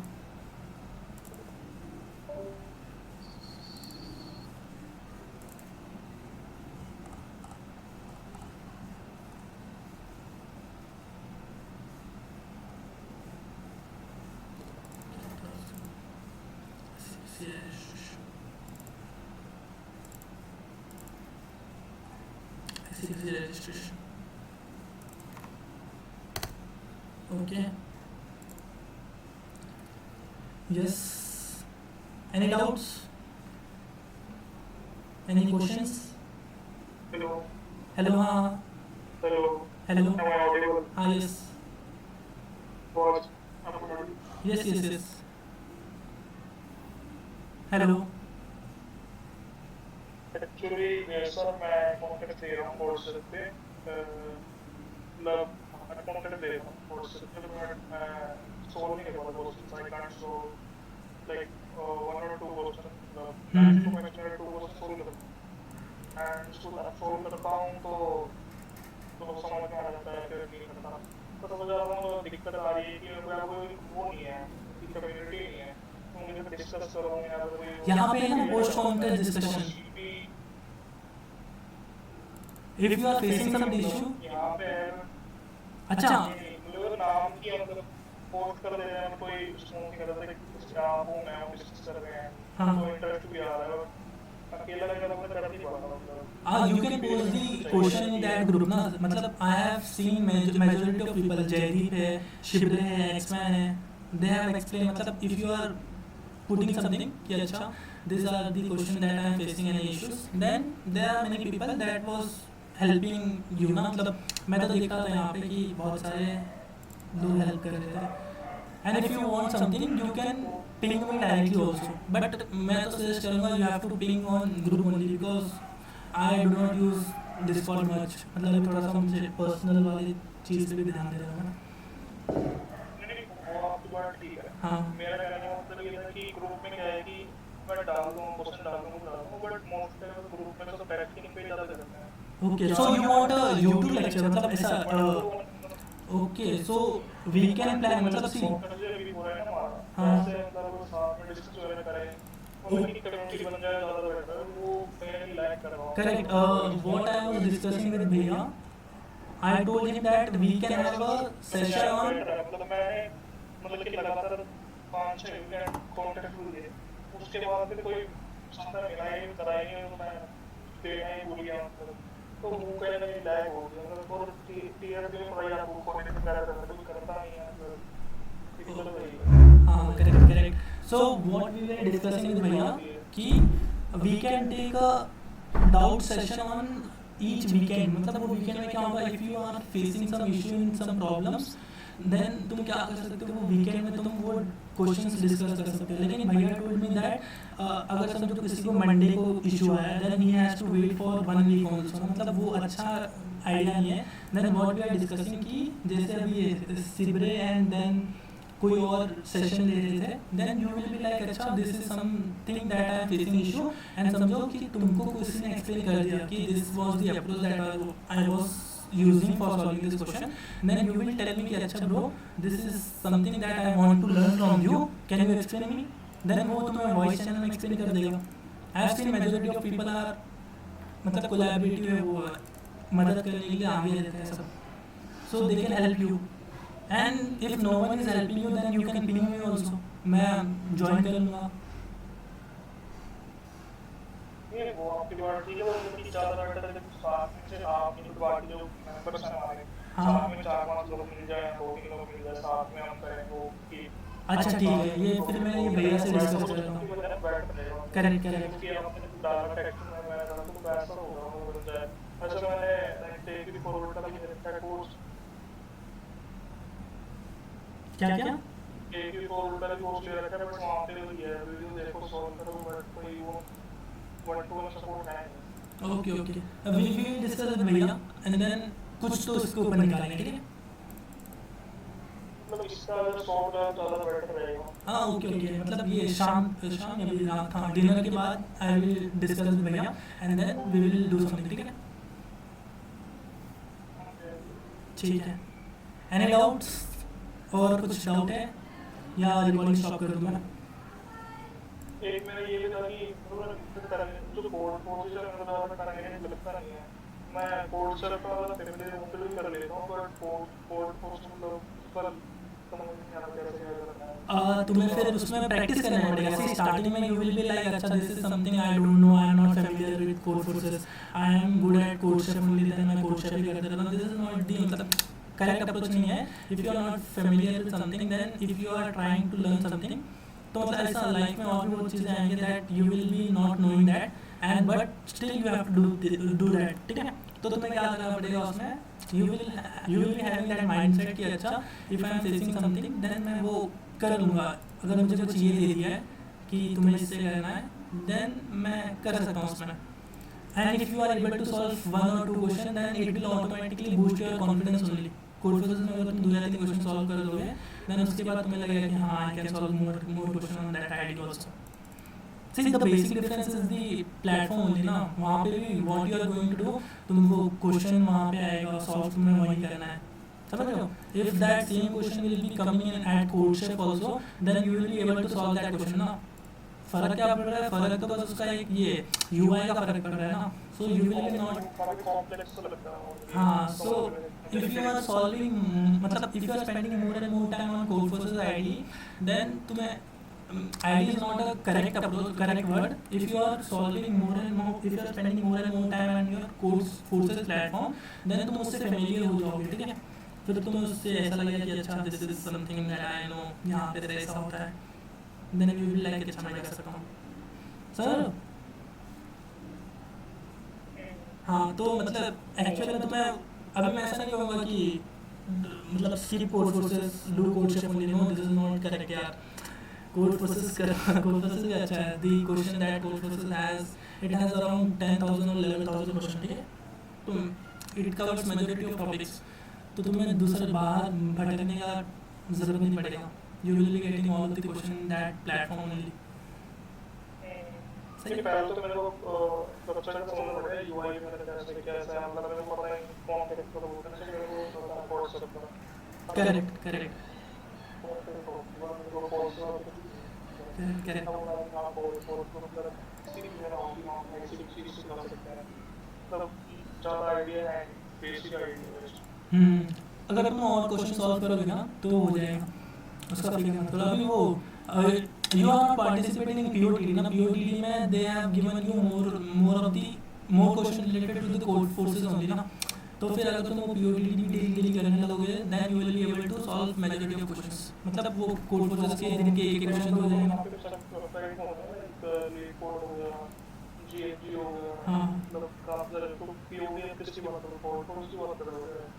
Registration. Okay. Yes. Any doubts? Any questions? Hello. Hello. हाँ. Hello. Hello. Am I audible? हाँ. Yes. What? Am I audible? Yes. Hello. Actually, sir, मैं contact दे रहा हूँ WhatsApp पे. मतलब मैं contact दे रहा हूँ व्हाट्सएप पे, बट मैं सॉल्व नहीं कर पाता question. I can't so like 1 or 2 question. मैं तो मैं 2 क्वेश्चन सॉल्व कर सकता हूँ. एंड उसको सॉल्व करता हूँ तो समझ में आ जाता है, फिर नहीं करता. तो समझ आ रहा हूँ दिक्कत आ रही है कि मेरा कोई वो नहीं है, कम्युनिटी नहीं है. तो मुझे डिस्कस कर रहा हूँ यहाँ पे. यहाँ पे है ना post contest discussion. If you are facing some issue. यहाँ पे अच्छा. मतलब नाम की मतलब पोस्ट कर दे रहे हैं, कोई रिस्पॉन्स नहीं कर रहा है. आप हूँ मैं हूँ डिस्कस कर रहे हैं. हाँ. तो इंटरेस्ट भी आ रहा है. अकेला अगर मैं कर नहीं पाता मतलब. You can post the question in that group ना. मतलब I have seen majority of people, Jaideep है, शिब्रे है, एक्समैन है, they have explained. मतलब if you are putting something कि अच्छा these are the question that I am facing any issues, then there are many people that was helping you ना. मतलब मैं तो देखा था यहाँ पे कि बहुत सारे लोग हेल्प कर रहे थे. And if you want something you can ping me directly also, but मैं तो suggest करूँगा you have to ping on group only because I do not use Discord much. मतलब थोड़ा सा मुझे पर्सनल वाली चीज़ पे भी ध्यान देना है ना. नहीं वो आपकी बात ठीक है. हाँ. मेरा कहने का मतलब ये था कि ग्रुप में क्या है कि मैं डाल दूँ क्वेश्चन डाल दूँ, बट मोस्ट टाइम ग्रुप में तो प्रैक्टिस पे ज़्यादा करते हैं. Okay, so you want a YouTube lecture मतलब ऐसा. Okay, so we can plan मतलब see. हाँ. Correct. What I was discussing with Bhaiya, I told him that we can have a session on. मतलब कि लगातार 5-6 इवेंट कॉन्टेक्ट हुए, उसके बाद फिर कोई संदर्भ मिलाए कराएंगे तो मैं देना ही भूल गया. तो वो कहीं ना कहीं लैग हो गया. मतलब और टीयर भी पढ़ाई आपको कोऑर्डिनेट करता नहीं है. हाँ, correct. So what we were discussing with Bhaiya कि we can take a doubt session on each weekend. मतलब वो weekend में क्या होगा, if you are facing some issue in some problems, then तुम क्या कर सकते हो, वो weekend में तुम वो questions discuss कर सकते हो. लेकिन भैया told me that अगर समझो किसी को मंडे को इशू आया, then he has to wait for 1 week also. मतलब वो अच्छा आइडिया नहीं है. Then what we are discussing कि जैसे अभी सिब्रे and then कोई और सेशन ले रहे थे, then you will be like अच्छा this is something that I am facing issue, and समझो कि तुमको किसी ने एक्सप्लेन कर दिया कि this was the approach that I was using for solving this question. Then you will tell me कि अच्छा bro this is something that I want to learn from you, can you explain me. Then वो तुम्हें voice channel में explain कर देगा. I have seen majority of people are मतलब collaborative है, वो मदद करने के लिए आगे रहते हैं सब. So they can help you, and if no one is helping you then you can ping me also, मैं ज्वाइन कर लूँगा. ये वो आपकी बात ठीक है, वो कि ज़्यादा बेटर है कि साथ में से आप जो बाकी जो मेंबर्स हैं हमारे, हाँ. साथ में 4-5 लोग मिल जाए, 2-3 लोग मिल जाए, साथ में हम करें वो कि अच्छा ठीक है, ये फिर मैं ये भैया से डिस्कस करता हूँ. Correct correct. क्योंकि आपने डाला टेक्स्ट में मैंने डाला तो वैसा होगा वो बन जाए. अच्छा मैंने लाइक टेक भी फॉरवर्ड का भी देखा पोस्ट, क्या क्या? टेक भी फॉरवर्ड का भी पोस्ट ले रखा है, बट वहाँ पे वही है वीडियो देखो सॉल्व करो, बट कोई वो वन टू वन सपोर्ट है नहीं. ओके ओके, अभी भी डिस्कस विद भैया एंड देन कुछ तो इसके ऊपर निकालेंगे. ठीक है. मतलब इसका अगर सॉल्व करा ज़्यादा बेटर रहेगा. हाँ ओके ओके, मतलब ये शाम शाम या फिर रात, हाँ डिनर के बाद आई विल डिस्कस विद भैया and then we will do something. ठीक है. ठीक है. एनी डाउट्स और कुछ डाउट है या रिकॉर्डिंग स्टॉप कर दूँ मैं? एक मेरा ये भी था कि जो कोड पोजीशन में करेंगे लगता नहीं है. मैं कोड सर का पहले मुझे भी कर लेता हूँ, बट कोड पोस्ट मतलब पर समझ नहीं आता कैसे क्या करना है. तुम्हें फिर उसमें प्रैक्टिस करना पड़ेगा. सी स्टार्टिंग में यू विल बी लाइक अच्छा this is something I don't know, I am not familiar with Codeforces, I am good at CodeChef only, then मैं कोड शेफ ही कर देता हूँ. दिस इज नॉट दी मतलब correct approach नहीं है. If you are not familiar with something then if you are trying to learn something, तो मतलब ऐसा लाइफ में और भी बहुत चीज़ें आएंगी that you will be not knowing that and but still you have to do that. ठीक है. तो तुम्हें क्या करना पड़ेगा उसमें, you will be having that mindset कि अच्छा if I am facing something then मैं वो कर लूँगा. अगर मुझे कुछ ये दे दिया है कि तुम्हें इससे करना है देन मैं कर सकता हूँ उसमें. And if you are able to solve 1 or 2 question then it will automatically boost your confidence only. Codeforces में अगर तुम 2 या 3 क्वेश्चन सॉल्व कर दोगे देन उसके बाद तुम्हें लगेगा कि हाँ I can solve more question on that ID also. See the basic difference is the platform only ना. वहाँ पे भी what you are going to do, तुमको क्वेश्चन वहाँ पे आएगा, सॉल्व तुम्हें वही करना है. समझ रहे हो? If that same question will be coming in at CodeChef also then you will be able to solve that question ना. फर्क क्या पड़ रहा है? फर्क तो बस उसका एक ये यूआई का फर्क पड़ रहा है ना. So you will be not, काफी कॉम्प्लेक्स लगता है. हाँ. सो if you are solving मतलब if you are spending more and more time on code forces ID then तुम्हें ID is not a correct approach, correct word. If you are solving more and more, if you are spending more and more time on your code forces platform then तुम उससे familiar हो जाओगे. ठीक है. फिर तुम्हें उससे ऐसा लगेगा कि अच्छा this is something that I know, यहाँ पे तो ऐसा होता है. then you will like अच्छा मैं कर सकता हूँ. सर हाँ, तो मतलब एक्चुअली तुम्हें अभी मैं ऐसा नहीं कहूँगा कि मतलब see Codeforces do CodeChef only. No, this is not correct यार. कोड फोर्सेस भी अच्छा है. The question that Codeforces has it has around 10,000 or 11,000 question. ठीक है. तो it covers majority of topics. तो तुम्हें दूसरे बाहर भटकने का जरूरत नहीं पड़ेगा. You will be getting all the question that platform only. सही. पहले तो मेरे को स्ट्रक्चर का समझना पड़ेगा. यूआई में कैसे है, मतलब मेरे को पता है कौन से को बोलते हैं, मेरे को कोड सकता है. Correct correct correct. अगर तुम और क्वेश्चन सॉल्व करोगे ना तो हो जाएगा. उसका फिगर मतलब अभी वो you are not participating in POTD ना. पीओटीडी में they have given you more of the more question related to the Codeforces only ना. तो फिर अगर तुम वो पीओटीडी डेली करने लगोगे then you will be able to solve majority of questions. मतलब वो कोड फोर्सेस के दिन के एक क्वेश्चन हो जाएंगे. हाँ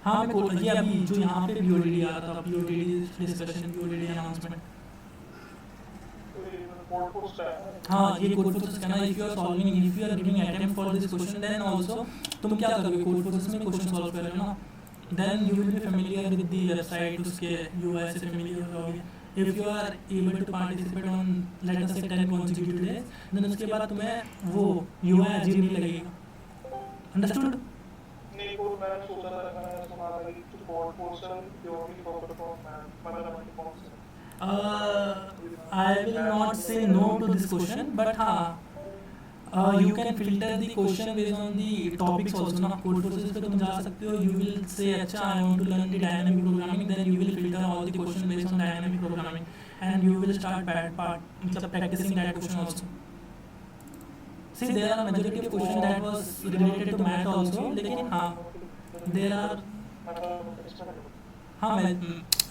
हाँ, मैं कोड ये अभी जो यहाँ पे पीओटीडी आ रहा था, पीओटीडी डिस्कशन, पीओटीडी अनाउंसमेंट. हाँ, ये कोड फोर्सेस का ना. If you are solving, if you are giving attempt for this question then also तुम क्या करोगे, कोड फोर्सेस में क्वेश्चन सॉल्व कर रहे हो ना, then you will be familiar with the website, उसके यूआई से फेमिलियर हो जाओगे. If you are able to participate on let us say 10 consecutive days then उसके बाद तुम्हें वो यूआई अजीब नहीं लगेगा. अंडरस्टूड? नहीं, वो मैंने सोचा था, मैंने सुना था कि कोड पोर्शन जो भी focus on mathematics. I will not say no to this question, but हाँ, you can filter the question based on the topics also ना. Code forces पे तुम जा सकते हो. You will say अच्छा I want to learn the dynamic programming, then you will filter all the questions based on dynamic programming, and you will start मतलब practicing that question also. See, there are majority of question that was related to math also, लेकिन हाँ, there are हाँ मैं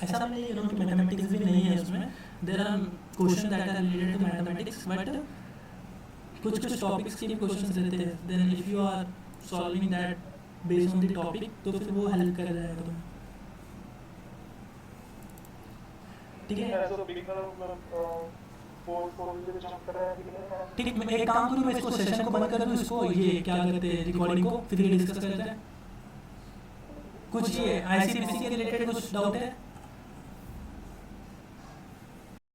ऐसा नहीं है कि mathematics भी नहीं है उसमें. There are question that are related to mathematics, but कुछ कुछ टॉपिक्स के भी क्वेश्चंस रहते हैं. Then if you are solving that based on the topic, तो फिर वो हेल्प कर जाएगा तुम्हें. ठीक है, ठीक है. मैं एक काम करूँ, मैं इसको सेशन को बंद कर दूँ, इसको ये क्या कहते हैं रिकॉर्डिंग को, फिर ये डिस्कस करते हैं. कुछ ये आईसीपीसी के रिलेटेड कुछ डाउट है?